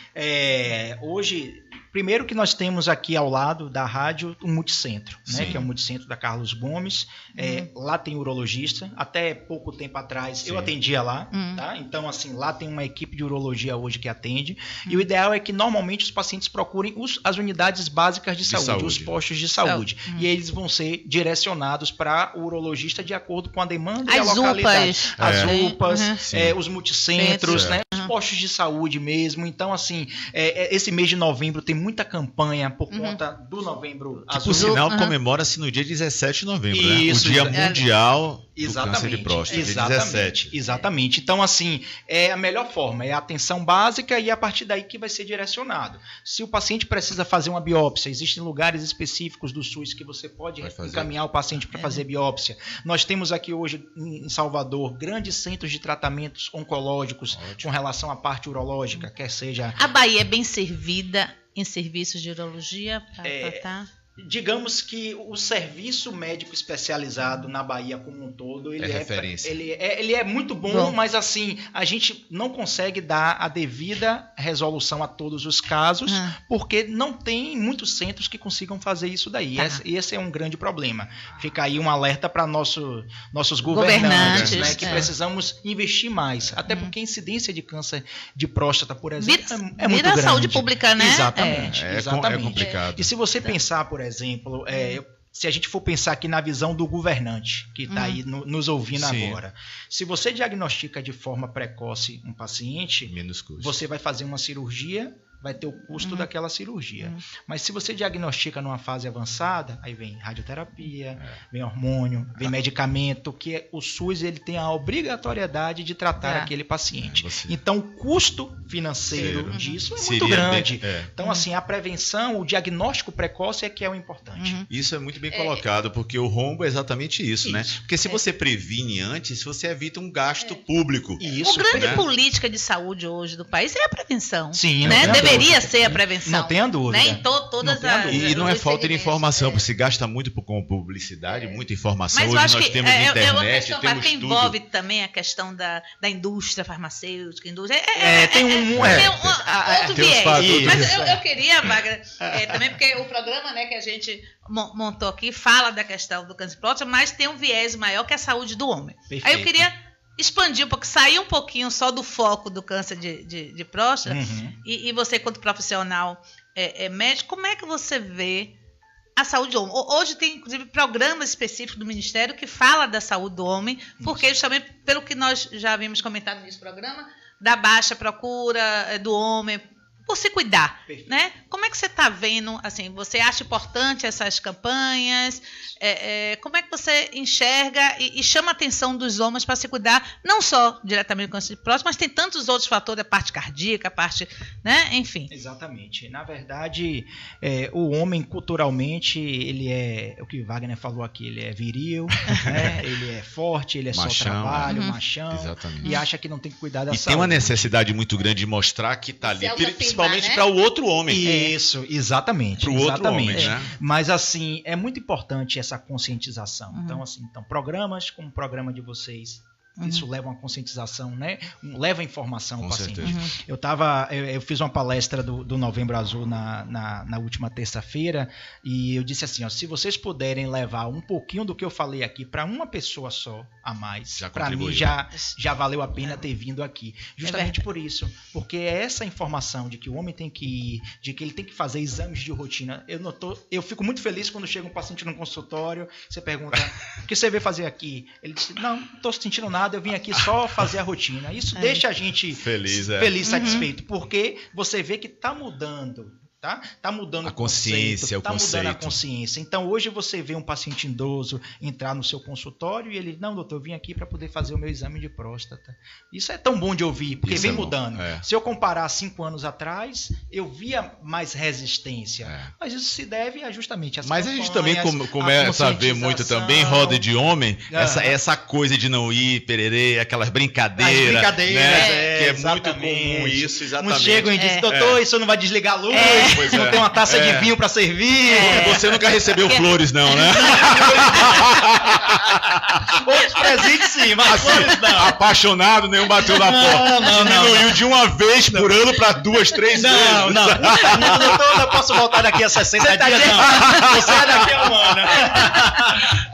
Hoje, primeiro que nós temos aqui ao lado da rádio um multicentro, né, que é o multicentro da Carlos Gomes. Lá tem urologista. Até pouco tempo atrás eu atendia lá. Tá? Então, assim, lá tem uma equipe de urologia hoje que atende. E o ideal é que normalmente os pacientes procurem as unidades básicas de saúde, os postos de saúde. E eles vão ser direcionados para o urologista de acordo com a demanda e a localidade. As UPAs, os multicentros, né, os postos de saúde mesmo. Então, assim, esse mês de novembro tem muita campanha por conta do Novembro Azul. Por sinal, comemora-se no dia 17 de novembro, Isso, né? O Dia Mundial do Câncer de Próstata, exatamente, dia 17. Exatamente. Então, assim, é a melhor forma, é a atenção básica e a partir daí que vai ser direcionado. Se o paciente precisa fazer uma biópsia, existem lugares específicos do SUS que você pode encaminhar o paciente para fazer biópsia. Nós temos aqui hoje em Salvador grandes centros de tratamentos oncológicos com relação à parte urológica, quer seja... A Bahia é bem servida em serviços de urologia para tratar? Digamos que o serviço médico especializado na Bahia como um todo, ele referência. Ele é muito bom, mas assim, a gente não consegue dar a devida resolução a todos os casos, porque não tem muitos centros que consigam fazer isso daí. Esse é um grande problema. Fica aí um alerta para nossos governantes, né, que precisamos investir mais. Até porque a incidência de câncer de próstata, por exemplo, é muito grande. Vira saúde pública, né? Exatamente. É complicado. E se você pensar, por exemplo, se a gente for pensar aqui na visão do governante, que está aí nos ouvindo agora, se você diagnostica de forma precoce um paciente, menos custo. Você vai fazer uma cirurgia, vai ter o custo daquela cirurgia. Mas se você diagnostica numa fase avançada, aí vem radioterapia, vem hormônio, vem medicamento, que o SUS ele tem a obrigatoriedade de tratar aquele paciente. Então, o custo financeiro disso é muito grande. Então, assim, a prevenção, o diagnóstico precoce é que é o importante. Isso é muito bem colocado, porque o rombo é exatamente isso, né? Porque se você previne antes, você evita um gasto público. O grande política de saúde hoje do país é a prevenção. Sim, né? Deveria ser a prevenção. Não tenha dúvida. Né? Em todas as... E não é falta de informação, porque se gasta muito com publicidade, muita informação. Mas hoje eu acho nós que temos internet, questão, temos que tudo. envolve também a questão da indústria farmacêutica. Tem outro viés. fatores. Mas eu queria, Wagner, também porque o programa, né, que a gente montou aqui fala da questão do câncer de próstata, mas tem um viés maior que a saúde do homem. Perfeito. Aí eu queria expandir um pouco, sair um pouquinho só do foco do câncer de próstata e você, quanto profissional médico, como é que você vê a saúde do homem? Hoje tem, inclusive, programas específicos do Ministério que fala da saúde do homem, porque justamente pelo que nós já havíamos comentado nesse programa, da baixa procura do homem por se cuidar, né? Como é que você está vendo, assim, você acha importante essas campanhas? Como é que você enxerga e chama a atenção dos homens para se cuidar, não só diretamente do câncer de próstata, mas tem tantos outros fatores, a parte cardíaca, a parte, né? Enfim. Exatamente. Na verdade, o homem culturalmente, ele é, o que Wagner falou aqui, ele é viril, né? Ele é forte, ele é machão, só trabalho, machão, exatamente. e acha que não tem que cuidar da saúde. E tem uma necessidade muito grande de mostrar que está ali, principalmente né? para o outro homem. Isso, exatamente. Para o outro homem, né? Mas, assim, é muito importante essa conscientização. Então, assim, programas como o programa de vocês, isso leva uma conscientização, né? Leva informação ao paciente. Eu fiz uma palestra do Novembro Azul na última terça-feira e eu disse assim, ó, se vocês puderem levar um pouquinho do que eu falei aqui para uma pessoa só a mais, para mim já valeu a pena ter vindo aqui. Justamente por isso, porque é essa informação de que o homem tem que ir, de que ele tem que fazer exames de rotina. Eu fico muito feliz quando chega um paciente no consultório, você pergunta, o que você veio fazer aqui? Ele diz, não estou sentindo nada, eu vim aqui só fazer a rotina. Isso deixa a gente feliz, satisfeito, porque você vê que está mudando tá? Tá mudando a consciência, tá mudando a consciência. Então, hoje você vê um paciente idoso entrar no seu consultório e ele, não, doutor, eu vim aqui para poder fazer o meu exame de próstata. Isso é tão bom de ouvir, porque vem mudando. Se eu comparar 5 anos atrás, eu via mais resistência. Mas isso se deve a justamente às campanhas. Mas a gente também começa a ver muito também, roda de homem, essa coisa de não ir, pererê, aquelas brincadeiras. Né? Que é muito comum isso, exatamente. Uns chegam e dizem, doutor, isso não vai desligar a luz, não tem uma taça de vinho para servir. Você nunca recebeu flores, não, né? Outros presentes sim, mas flores não. Apaixonado, nenhum bateu na porta. Diminuiu de uma vez por ano para 2, 3 vezes. Não, doutor, eu posso voltar daqui a 60 dias, não. Você é daqui a um ano.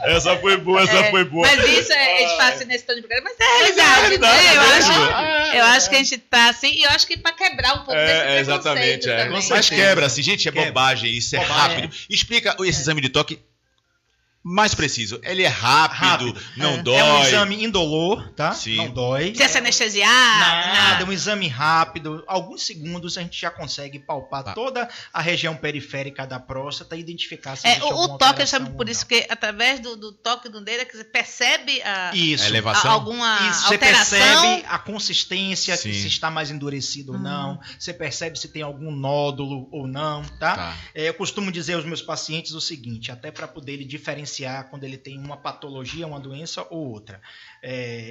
Essa foi boa, foi boa. Mas isso é de fácil nesse tom de programa, mas é realidade, né? Eu acho que a gente tá assim, e eu acho que para quebrar um pouco desse preconceito também. Mas quebra, assim, gente, é bobagem, isso é rápido. Explica esse exame de toque mais preciso. Ele é rápido. Não dói. É um exame indolor, tá? Sim. Não dói. Precisa se anestesiar? Nada, é um exame rápido. Alguns segundos a gente já consegue palpar toda a região periférica da próstata e identificar se existe alguma o toque, eu alteração chamo por ou isso não. que através do toque do dedo, você percebe a elevação? Alguma Isso, você alteração. percebe a consistência, Sim. se está mais endurecido ou não. Você percebe se tem algum nódulo ou não, tá? Eu costumo dizer aos meus pacientes o seguinte, até para poder ele diferenciar quando ele tem uma patologia, uma doença ou outra.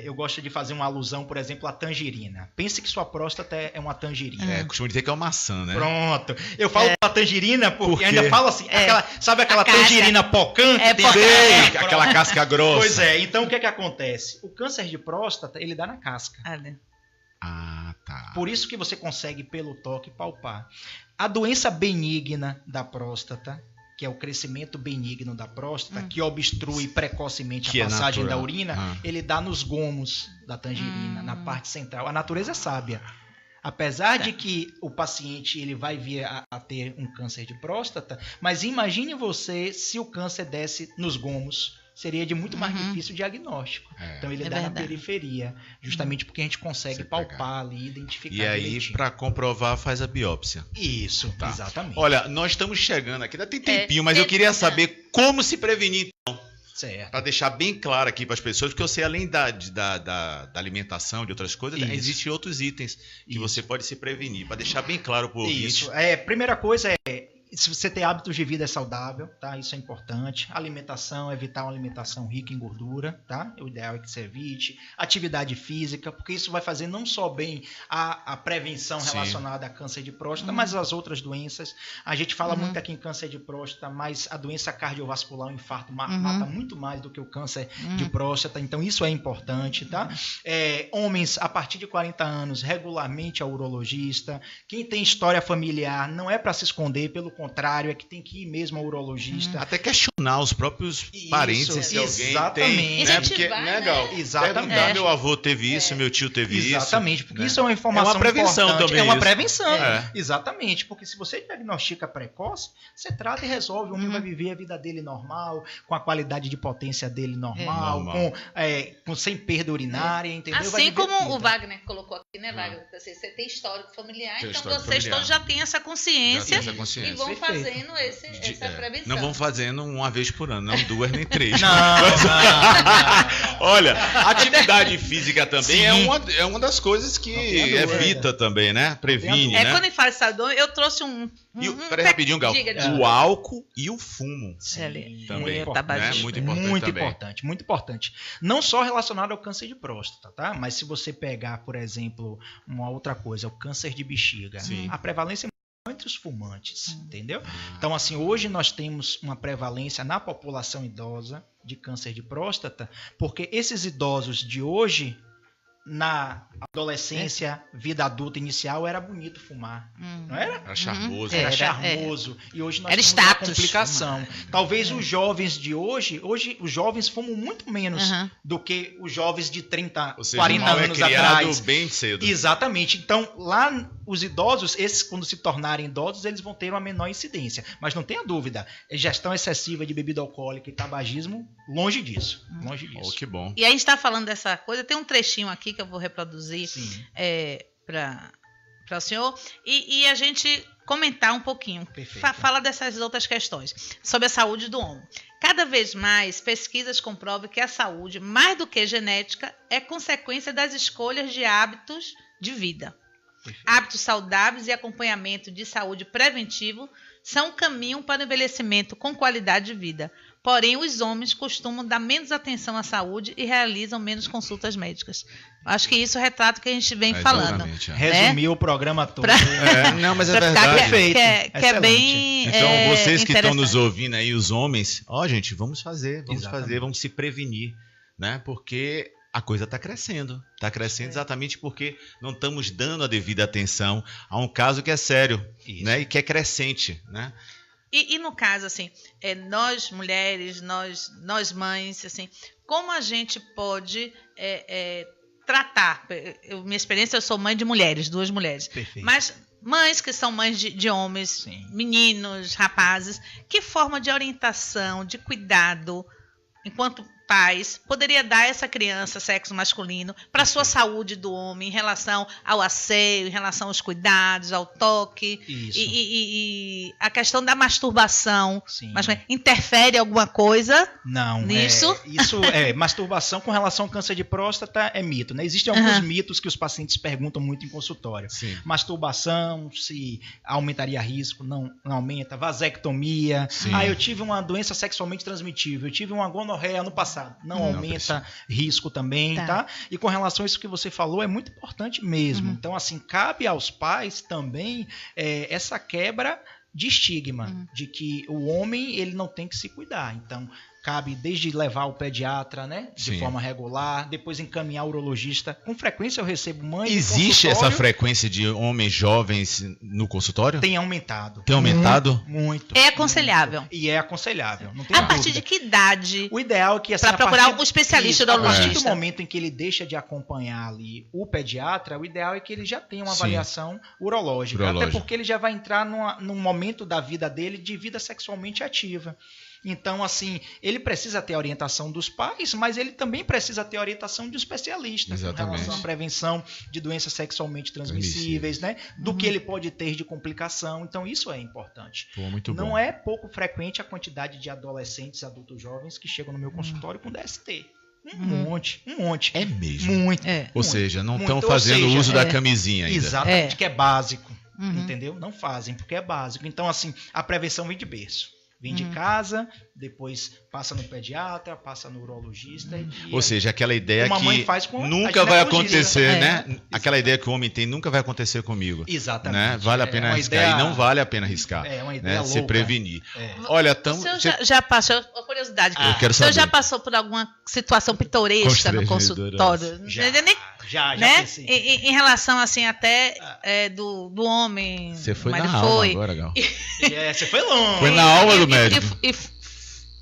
Eu gosto de fazer uma alusão, por exemplo, à tangerina. Pense que sua próstata é uma tangerina. Costumo dizer que é uma maçã, né? Pronto. Eu falo da tangerina porque ainda falo assim, sabe aquela casca. Tangerina pocã? Aquela casca grossa. Pois é, então o que acontece? O câncer de próstata, ele dá na casca. Tá. Por isso que você consegue, pelo toque, palpar. A doença benigna da próstata, que é o crescimento benigno da próstata, que obstrui precocemente a passagem da urina, ele dá nos gomos da tangerina, na parte central. A natureza é sábia. Apesar de que o paciente ele vai vir a ter um câncer de próstata, mas imagine você se o câncer desse nos gomos. Seria de muito mais difícil o diagnóstico. Então ele dá na periferia, justamente porque a gente consegue palpar ali, identificar. E aí, para comprovar, faz a biópsia. Isso, exatamente. Olha, nós estamos chegando aqui, ainda tem tempinho, mas eu queria saber como se prevenir, então. Certo. Para deixar bem claro aqui para as pessoas, porque eu sei, além da alimentação, de outras coisas, existem outros itens que você pode se prevenir, para deixar bem claro para o ouvinte. Isso. Primeira coisa se você ter hábitos de vida saudável, tá? Isso é importante. Alimentação, evitar uma alimentação rica em gordura, tá? O ideal é que você evite. Atividade física, porque isso vai fazer não só bem a prevenção relacionada a câncer de próstata, mas as outras doenças. A gente fala muito aqui em câncer de próstata, mas a doença cardiovascular, o infarto, mata muito mais do que o câncer de próstata. Então, isso é importante, tá? Homens, a partir de 40 anos, regularmente ao urologista. Quem tem história familiar, não é para se esconder, pelo contrário, é que tem que ir mesmo ao urologista. Até questionar os próprios parentes se alguém tem. Né? Porque, né? Exatamente. Meu avô teve isso, meu tio teve isso. Exatamente, porque isso é uma informação prevenção importante. também. É uma prevenção. Exatamente, porque se você diagnostica precoce, você trata e resolve. O homem vai viver a vida dele normal, com a qualidade de potência dele normal. Sem perda urinária, entendeu? Assim como o Wagner colocou aqui, né, Wagner? Você tem histórico familiar, então vocês todos já têm essa consciência. E vão fazendo essa prevenção. Não vão fazendo uma vez por ano, não 2 nem 3. Não. Olha, atividade física também é uma das coisas que evita também, né? Previne, né? Quando ele fala de saúde, eu trouxe Peraí, rapidinho, Gal. O álcool e o fumo. Também. Muito importante. Muito importante. Não só relacionado ao câncer de próstata, tá? Mas se você pegar, por exemplo, uma outra coisa, o câncer de bexiga, a prevalência entre os fumantes, entendeu? Então, assim, hoje nós temos uma prevalência na população idosa de câncer de próstata, porque esses idosos de hoje, na adolescência, vida adulta inicial, era bonito fumar, não era? Era charmoso. Era charmoso. E hoje nós era temos uma status. complicação. Talvez os jovens de hoje os jovens fumam muito menos do que os jovens de 30, 40 anos atrás. Bem cedo. Exatamente. Então, lá os idosos, esses quando se tornarem idosos, eles vão ter uma menor incidência. Mas não tenha dúvida, gestão excessiva de bebida alcoólica e tabagismo, longe disso. Longe disso. Que bom. E a gente está falando dessa coisa, tem um trechinho aqui que eu vou reproduzir para para o senhor e a gente comentar um pouquinho. Fala dessas outras questões sobre a saúde do homem. Cada vez mais, pesquisas comprovam que a saúde, mais do que genética, é consequência das escolhas de hábitos de vida. Perfeito. Hábitos saudáveis e acompanhamento de saúde preventivo são um caminho para o envelhecimento com qualidade de vida. Porém, os homens costumam dar menos atenção à saúde e realizam menos consultas médicas. Acho que isso retrata o que a gente vem falando. Resumiu o programa todo. Não, mas é verdade. Perfeito. Que é bem Então, vocês que estão nos ouvindo aí, os homens, gente, vamos fazer, vamos se prevenir, né? Porque a coisa está crescendo. Está crescendo exatamente porque não estamos dando a devida atenção a um caso que é sério, né? E que é crescente, né? E no caso, assim, nós mulheres, nós mães, assim, como a gente pode tratar? Minha experiência, eu sou mãe de mulheres, 2 mulheres. Perfeito. Mas mães que são mães de homens, sim, meninos, rapazes, que forma de orientação, de cuidado, enquanto pais, poderia dar a essa criança sexo masculino para a sua saúde do homem em relação ao asseio, em relação aos cuidados, ao toque. Isso. E a questão da masturbação. Sim. Mas interfere alguma coisa nisso? Masturbação com relação ao câncer de próstata é mito, né? Existem alguns mitos que os pacientes perguntam muito em consultório. Sim. Masturbação, se aumentaria risco, não aumenta. Vasectomia. Sim. Eu tive uma doença sexualmente transmitível, eu tive uma gonorreia no passado. Não aumenta risco também, tá? E com relação a isso que você falou, é muito importante mesmo. Então, assim, cabe aos pais também essa quebra de estigma, de que o homem ele não tem que se cuidar. Então, cabe desde levar o pediatra, né, de forma regular, depois encaminhar o urologista. Com frequência eu recebo mães. Existe essa frequência de homens jovens no consultório? Tem aumentado. Tem aumentado? Muito. É aconselhável. Muito. E é aconselhável. Não tem a partir de que idade? O ideal é que assim, para procurar um especialista urologista. A partir do momento em que ele deixa de acompanhar ali o pediatra, o ideal é que ele já tenha uma avaliação urológica. Até porque ele já vai entrar num momento da vida dele de vida sexualmente ativa. Então, assim, ele precisa ter a orientação dos pais, mas ele também precisa ter a orientação de um especialista. Exatamente. Com relação à prevenção de doenças sexualmente transmissíveis, né? Do que ele pode ter de complicação. Então, isso é importante. Pô, muito bom. Não é pouco frequente a quantidade de adolescentes, adultos jovens que chegam no meu consultório com DST. Um monte. É mesmo? Muito. Ou seja, não estão fazendo uso da camisinha ainda. Exatamente, que é básico. Entendeu? Não fazem, porque é básico. Então, assim, a prevenção vem de berço. Vem de casa, depois passa no pediatra, passa no urologista. Ou seja, aquela ideia que faz com nunca vai acontecer, né? Aquela ideia que o homem tem nunca vai acontecer comigo. Exatamente. Né? Vale a pena arriscar. E não vale a pena arriscar. É uma ideia louca. Se prevenir. Olha, o senhor já passou, uma curiosidade, eu quero saber. O senhor já passou por alguma situação pitoresca no consultório? Já né? pensei. Em relação, assim, até do homem. Você foi na alma agora, Gal. Você foi longe. Foi na aula do médico. E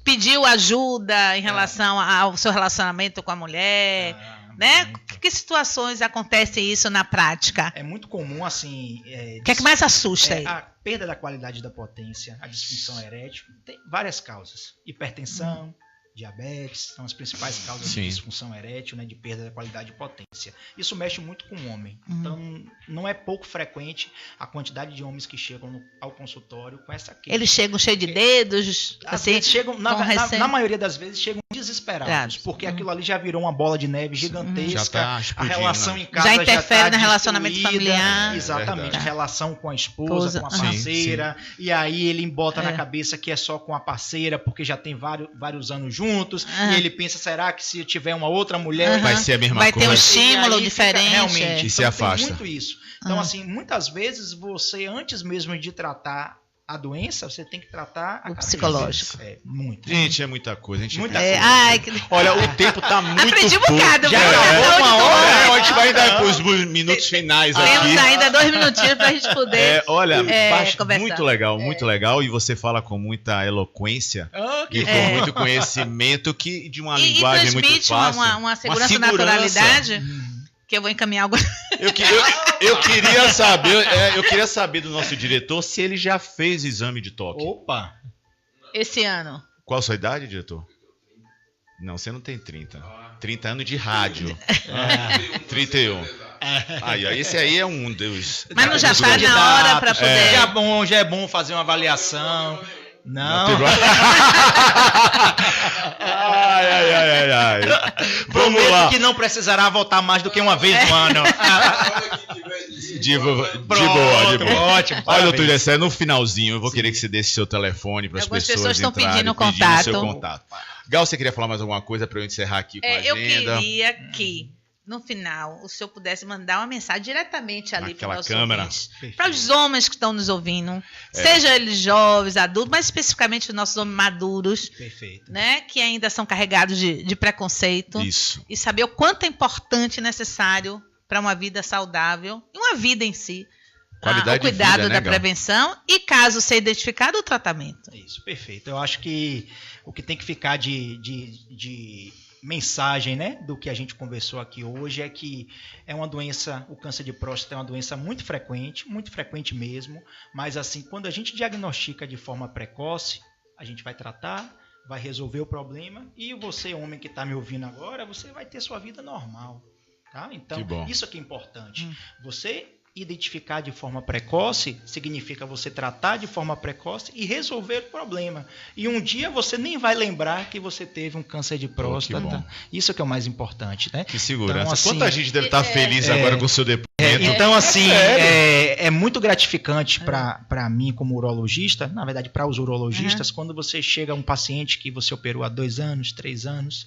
pediu ajuda em relação ao seu relacionamento com a mulher, né? Que situações acontecem isso na prática? É muito comum, assim... O que é que mais assusta aí? A perda da qualidade da potência, a disfunção erétil, tem várias causas. Hipertensão, diabetes, são as principais causas de disfunção erétil, né, de perda da qualidade de potência. Isso mexe muito com o homem. Então, não é pouco frequente a quantidade de homens que chegam ao consultório com essa queixa. Eles chegam cheios de dedos? Assim, chegam, na maioria das vezes, chegam desesperados, porque aquilo ali já virou uma bola de neve gigantesca. A relação em casa já interfere tá no relacionamento familiar. Exatamente, a relação com a esposa, com a parceira. E aí ele bota na cabeça que é só com a parceira, porque já tem vários anos juntos. E ele pensa, será que se tiver uma outra mulher... Vai ser a mesma coisa. Vai ter um estímulo diferente. Realmente. E se afasta. Tem muito isso. Então, assim, muitas vezes você, antes mesmo de tratar a doença, você tem que tratar a psicológico. Muito. Gente, é muita coisa. Muita coisa. Olha, o tempo tá muito Aprendi um bocado. Já acabou uma hora. A gente vai ainda para os minutos finais aqui. Temos ainda 2 minutinhos pra gente poder conversar. Muito legal. E você fala com muita eloquência e com muito conhecimento de uma linguagem muito fácil. Uma segurança e naturalidade. Que eu vou encaminhar agora. Eu queria saber do nosso diretor se ele já fez exame de toque. Opa! Esse ano. Qual a sua idade, diretor? Não, você não tem 30. 30 anos de rádio. 31. Aí, ó, esse aí é um dos... Mas não já dos está grandes- na hora para poder... Já é bom fazer uma avaliação. Não. Ai. Vamos Prometo lá. que não precisará voltar mais do que uma vez no ano. De boa. Ótimo. Olha, parabéns. doutor Gessé, no finalzinho, eu vou querer que você deixe seu telefone para as Algumas pessoas pessoas estão entrarem, pedindo seu contato. contato. Gal, você queria falar mais alguma coisa para eu encerrar aqui com a Eu agenda? queria que, no final, o senhor pudesse mandar uma mensagem diretamente ali para Naquela os nossos câmera. ouvintes. Para os homens que estão nos ouvindo, seja eles jovens, adultos, mas especificamente os nossos homens maduros, Perfeito. né, que ainda são carregados de preconceito. Isso. E saber o quanto é importante e necessário para uma vida saudável e uma vida em si. Qualidade o cuidado de vida, né, da Gal? prevenção e, caso seja identificado, o tratamento. Isso, perfeito. Eu acho que o que tem que ficar de mensagem, né, do que a gente conversou aqui hoje é que é uma doença, o câncer de próstata é uma doença muito frequente mesmo, mas assim, quando a gente diagnostica de forma precoce, a gente vai tratar, vai resolver o problema e você, homem que está me ouvindo agora, você vai ter sua vida normal, tá? Então, Que bom. isso aqui é importante. Você identificar de forma precoce significa você tratar de forma precoce e resolver o problema. E um dia você nem vai lembrar que você teve um câncer de próstata. bom. Isso que é o mais importante, né? Que segurança. Então, assim, Quanta gente deve estar feliz agora com o seu depoimento. Então, assim, sério? é muito gratificante para mim como urologista, na verdade para os urologistas, quando você chega a um paciente que você operou há 2 anos, 3 anos,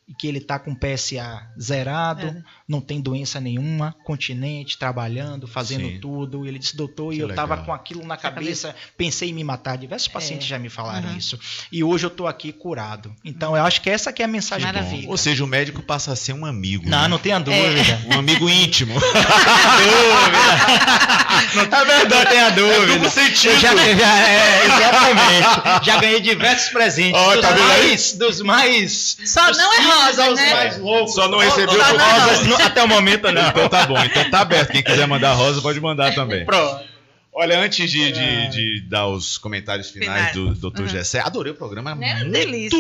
e que ele está com PSA zerado, não tem doença nenhuma, continente, trabalhando, fazendo Sim. tudo. E ele disse, doutor, e Que eu estava legal. com aquilo na cabeça, pensei em me matar. Diversos pacientes já me falaram Uhum. isso. E hoje eu estou aqui curado. Então, eu acho que essa que é a mensagem que Maravilha. fica. Ou seja, o médico passa a ser um amigo. Não, né? não tenha dúvida. Um amigo íntimo. Não tenha dúvida. duplo sentido. Exatamente. Já ganhei diversos presentes. Ó, tá vendo aí? Dos mais. Só não é rosa, aos né? mais loucos. Só não recebeu Só não é Rosas, até o momento não. Então tá bom, então tá aberto. Quem quiser mandar rosa pode mandar também. Pronto. Olha, antes de dar os comentários finais do Dr. Gessé, adorei o programa. Né? Muito Delícia.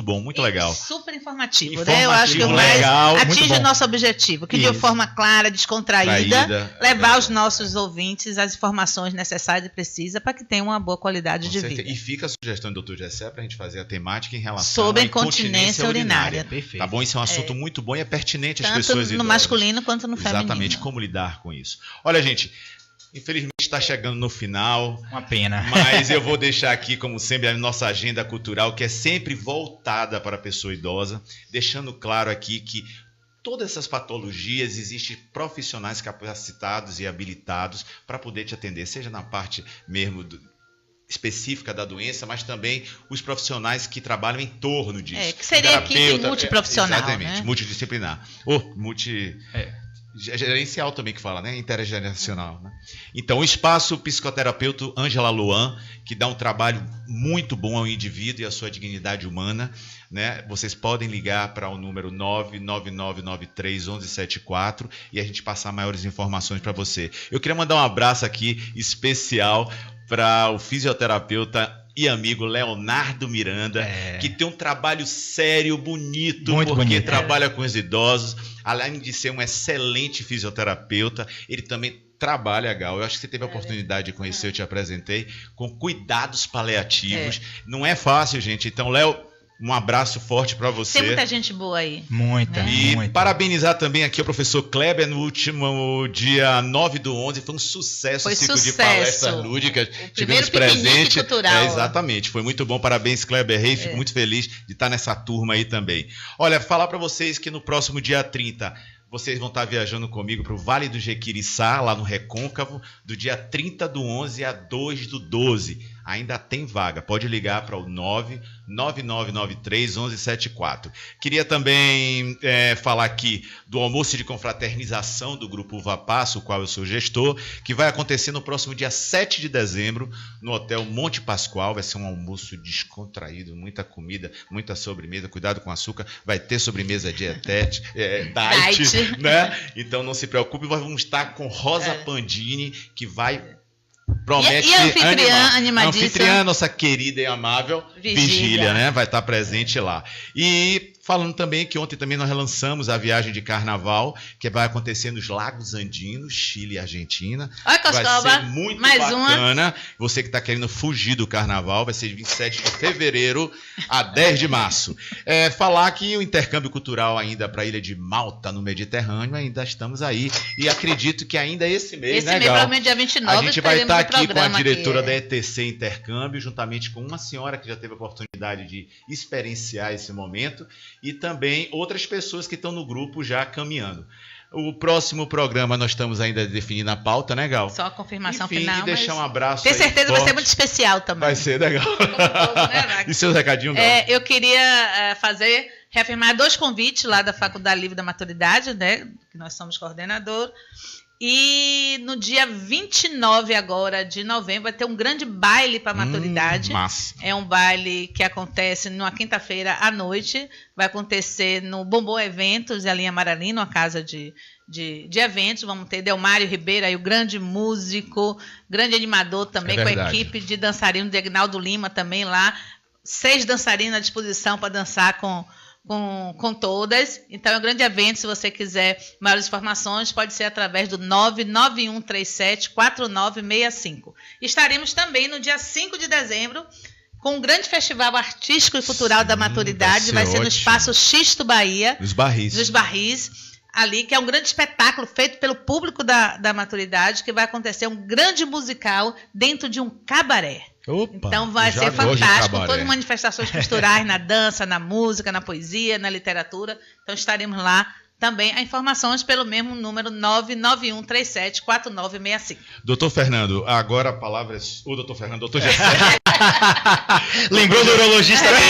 bom, muito legal. Super informativo, né? Eu acho que o Informativo, mais legal, muito atinge bom. o nosso objetivo, que de Isso. forma clara, descontraída, Traída, levar é aos verdade. nossos ouvintes as informações necessárias e precisas para que tenham uma boa qualidade Com de certeza. vida. E fica a sugestão do Dr. Gessé para a gente fazer a temática em relação Sobre à incontinência urinária. Perfeito. Tá bom? Isso é um assunto muito bom e é pertinente às Tanto pessoas no idosas. masculino quanto no feminino. Exatamente, como lidar com isso. Olha, gente, infelizmente está chegando no final, Uma pena. mas eu vou deixar aqui, como sempre, a nossa agenda cultural, que é sempre voltada para a pessoa idosa, deixando claro aqui que todas essas patologias existem profissionais capacitados e habilitados para poder te atender, seja na parte mesmo específica da doença, mas também os profissionais que trabalham em torno disso. Que seria a equipe Terapeuta, multiprofissional, exatamente, né? multidisciplinar. Gerencial também que fala, né? Intergerencial. Né? Então, o espaço psicoterapeuta Ângela Luan, que dá um trabalho muito bom ao indivíduo e à sua dignidade humana. Né? Vocês podem ligar para o número 999931174 e a gente passar maiores informações para você. Eu queria mandar um abraço aqui especial para o fisioterapeuta e amigo Leonardo Miranda, que tem um trabalho sério, bonito, Muito porque bonito. trabalha com os idosos. Além de ser um excelente fisioterapeuta, ele também trabalha, Gal. Eu acho que você teve a oportunidade de conhecer, eu te apresentei, com cuidados paliativos. Não é fácil, gente. Então, Léo, um abraço forte para você. Tem muita gente boa aí. Muita. E muita. parabenizar também aqui o professor Kleber no último dia 9/11. Foi um sucesso Foi o ciclo de sucesso. palestras lúdicas. primeiro Tivemos piquenique presente. cultural. Exatamente. Foi muito bom. Parabéns, Kleber Rey. Fico muito feliz de estar nessa turma aí também. Olha, falar para vocês que no próximo dia 30... vocês vão estar viajando comigo para o Vale do Jequiriçá, lá no Recôncavo, do dia 30/11 a 2/12. Ainda tem vaga. Pode ligar para o 999931174. Queria também falar aqui do almoço de confraternização do Grupo Uva Passa, o qual eu sou gestor, que vai acontecer no próximo dia 7 de dezembro, no Hotel Monte Pascoal. Vai ser um almoço descontraído, muita comida, muita sobremesa. Cuidado com açúcar. Vai ter sobremesa diet, né? Então não se preocupe, nós vamos estar com Rosa Pandini, que vai promete E a anfitriã animadíssima. A anfitriã, nossa querida e amável Vigília, né? Vai estar presente lá. E falando também que ontem também nós relançamos a viagem de carnaval, que vai acontecer nos Lagos Andinos, Chile e Argentina. Olha, Coscoba, vai ser muito mais bacana. uma. Você que está querendo fugir do carnaval, vai ser de 27 de fevereiro a 10 de março. Falar que o intercâmbio cultural ainda para a Ilha de Malta, no Mediterrâneo, ainda estamos aí. E acredito que ainda esse mês, né, Gal? Provavelmente dia 29, a gente vai estar aqui com a diretora aqui, da ETC Intercâmbio, juntamente com uma senhora que já teve a oportunidade de experienciar esse momento, e também outras pessoas que estão no grupo já caminhando. O próximo programa nós estamos ainda definindo a pauta, né, Gal? Só a confirmação Enfim, final. E deixar um abraço. Tenho certeza que vai ser forte. muito especial também. Vai ser legal. E seus recadinhos, Gal? Eu queria reafirmar 2 convites lá da Faculdade Livre da Maturidade, né? Que nós somos coordenador. E no dia 29 agora de novembro vai ter um grande baile para a maturidade. Massa. É um baile que acontece numa quinta-feira à noite. Vai acontecer no Bombom Eventos, ali em Amaralina, uma casa de eventos. Vamos ter Delmário Ribeiro, aí, o grande músico, grande animador também, com a equipe de dançarinos de Agnaldo Lima também lá. 6 dançarinos à disposição para dançar com todas. Então é um grande evento. Se você quiser maiores informações, pode ser através do 991374965. Estaremos também no dia 5 de dezembro com um grande festival artístico e cultural da maturidade. Vai ser no Espaço Xisto Bahia, dos Barris, ali, que é um grande espetáculo feito pelo público da maturidade, que vai acontecer um grande musical dentro de um cabaré. Opa, então vai ser fantástico, todas as manifestações culturais, na dança, na música, na poesia, na literatura. Então estaremos lá também. As informações pelo mesmo número 991374965. Doutor Fernando, agora a palavra é o doutor Fernando, doutor Gessé. Lembrou do urologista dele.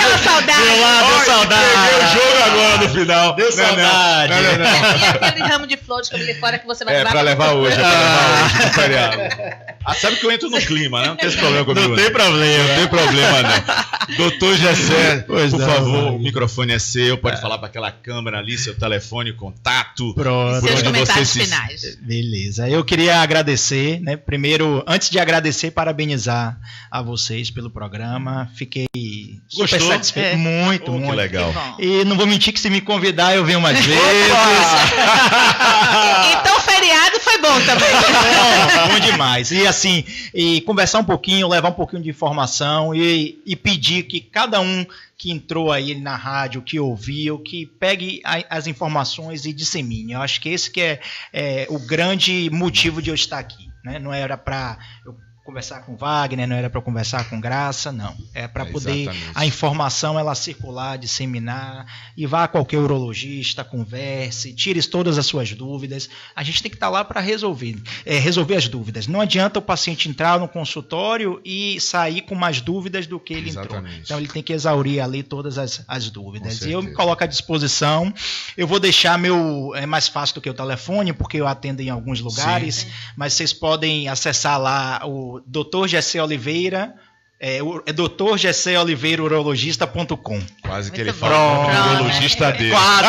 Deu saudade. Deu saudade. Peguei o jogo agora no final. Deu saudade. Não. E aquele ramo de flores que eu li fora que você vai levar. Pra levar hoje. No feriado. Sabe que eu entro no clima, né? Não tem esse problema comigo. Não tem problema. Não tem problema, não. Doutor Gessé, por favor, o microfone é seu. Pode falar para aquela câmera ali, seu telefone, contato. Pronto. Seus comentários finais. Beleza. Eu queria agradecer, né? Primeiro, antes de agradecer, parabenizar a vocês pelo programa. Fiquei super satisfeito. Muito, muito. Que legal. E não vou mentir que se me convidar, eu venho mais vezes. Então, feriado foi bom também. Bom demais. E assim, conversar um pouquinho, levar um pouquinho de informação e pedir que cada um que entrou aí na rádio, que ouviu, que pegue as informações e dissemine. Eu acho que esse que é o grande motivo de eu estar aqui, né? Não era para eu conversar com Wagner, não era para conversar com Graça, não. É para poder exatamente. A informação ela circular, disseminar, e vá a qualquer urologista, converse, tire todas as suas dúvidas. A gente tem que estar lá para resolver as dúvidas. Não adianta o paciente entrar no consultório e sair com mais dúvidas do que ele entrou. Então ele tem que exaurir ali todas as dúvidas. E eu me coloco à disposição. Eu vou deixar é mais fácil do que o telefone, porque eu atendo em alguns lugares, mas vocês podem acessar lá o Dr. Gessé Oliveira, Dr. Gessé Oliveira urologista.com. Quase que muito ele fala o urologista dele. Quase.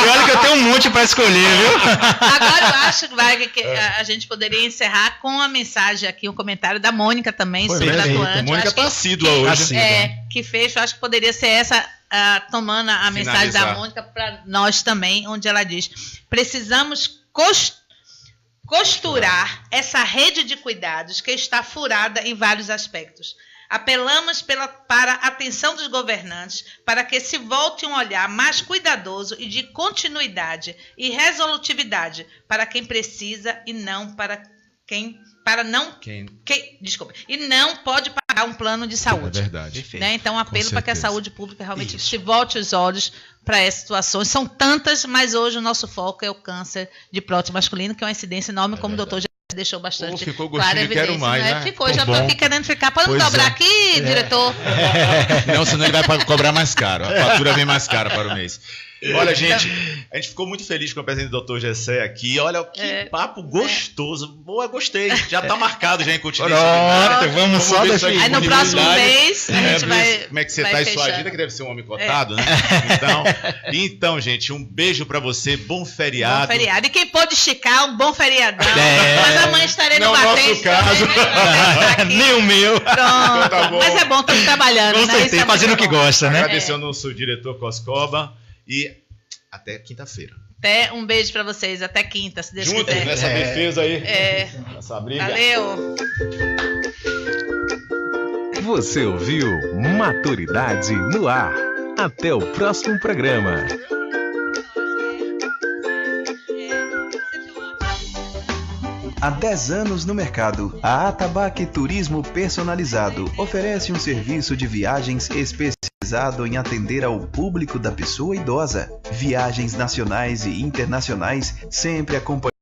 Olha que eu tenho um monte para escolher, viu? Agora eu acho que a gente poderia encerrar com a mensagem aqui, um comentário da Mônica também, super atuante. A Mônica está assídua hoje. Que fez, eu acho que poderia ser essa, tomando a mensagem da Mônica para nós também, onde ela diz: precisamos costurar essa rede de cuidados que está furada em vários aspectos. Apelamos para a atenção dos governantes para que se volte um olhar mais cuidadoso e de continuidade e resolutividade para quem precisa e não e não pode pagar um plano de saúde. É verdade. Né? Então, apelo para que a saúde pública realmente se volte os olhos para essas situações. São tantas, mas hoje o nosso foco é o câncer de próstata masculino, que é uma incidência enorme, como o doutor já deixou bastante clara evidência. Quero mais, né? Ficou, já estou aqui querendo ficar. Podemos dobrar aqui, diretor? Não, senão ele vai cobrar mais caro. A fatura vem mais cara para o mês. Olha, gente, a gente ficou muito feliz com a presença do Dr. Gessé aqui. Olha, que papo gostoso. Boa, gostei. Já está marcado já em continente. Vamos só deixar. Aí no próximo mês a gente vai. Como é que você está em sua agenda, que deve ser um homem cotado, né? Então, gente, um beijo para você. Bom feriado. Bom feriado. E quem pôde esticar, um bom feriadão. Mas amanhã falei Não no é o batente. nosso caso. Nem o meu. Pronto. Tá bom. Mas é bom, estamos trabalhando, Com né? Isso certeza, é fazendo o muito que bom. gosta, né? Agradecer ao nosso diretor Coscoba e até quinta-feira. Até um beijo pra vocês. Até quinta, se Deus Juntos quiser. nessa defesa aí. É. Nessa briga. Valeu. Você ouviu Maturidade no Ar. Até o próximo programa. Há 10 anos no mercado, a Atabaque Turismo Personalizado oferece um serviço de viagens especializado em atender ao público da pessoa idosa. Viagens nacionais e internacionais, sempre acompanhadas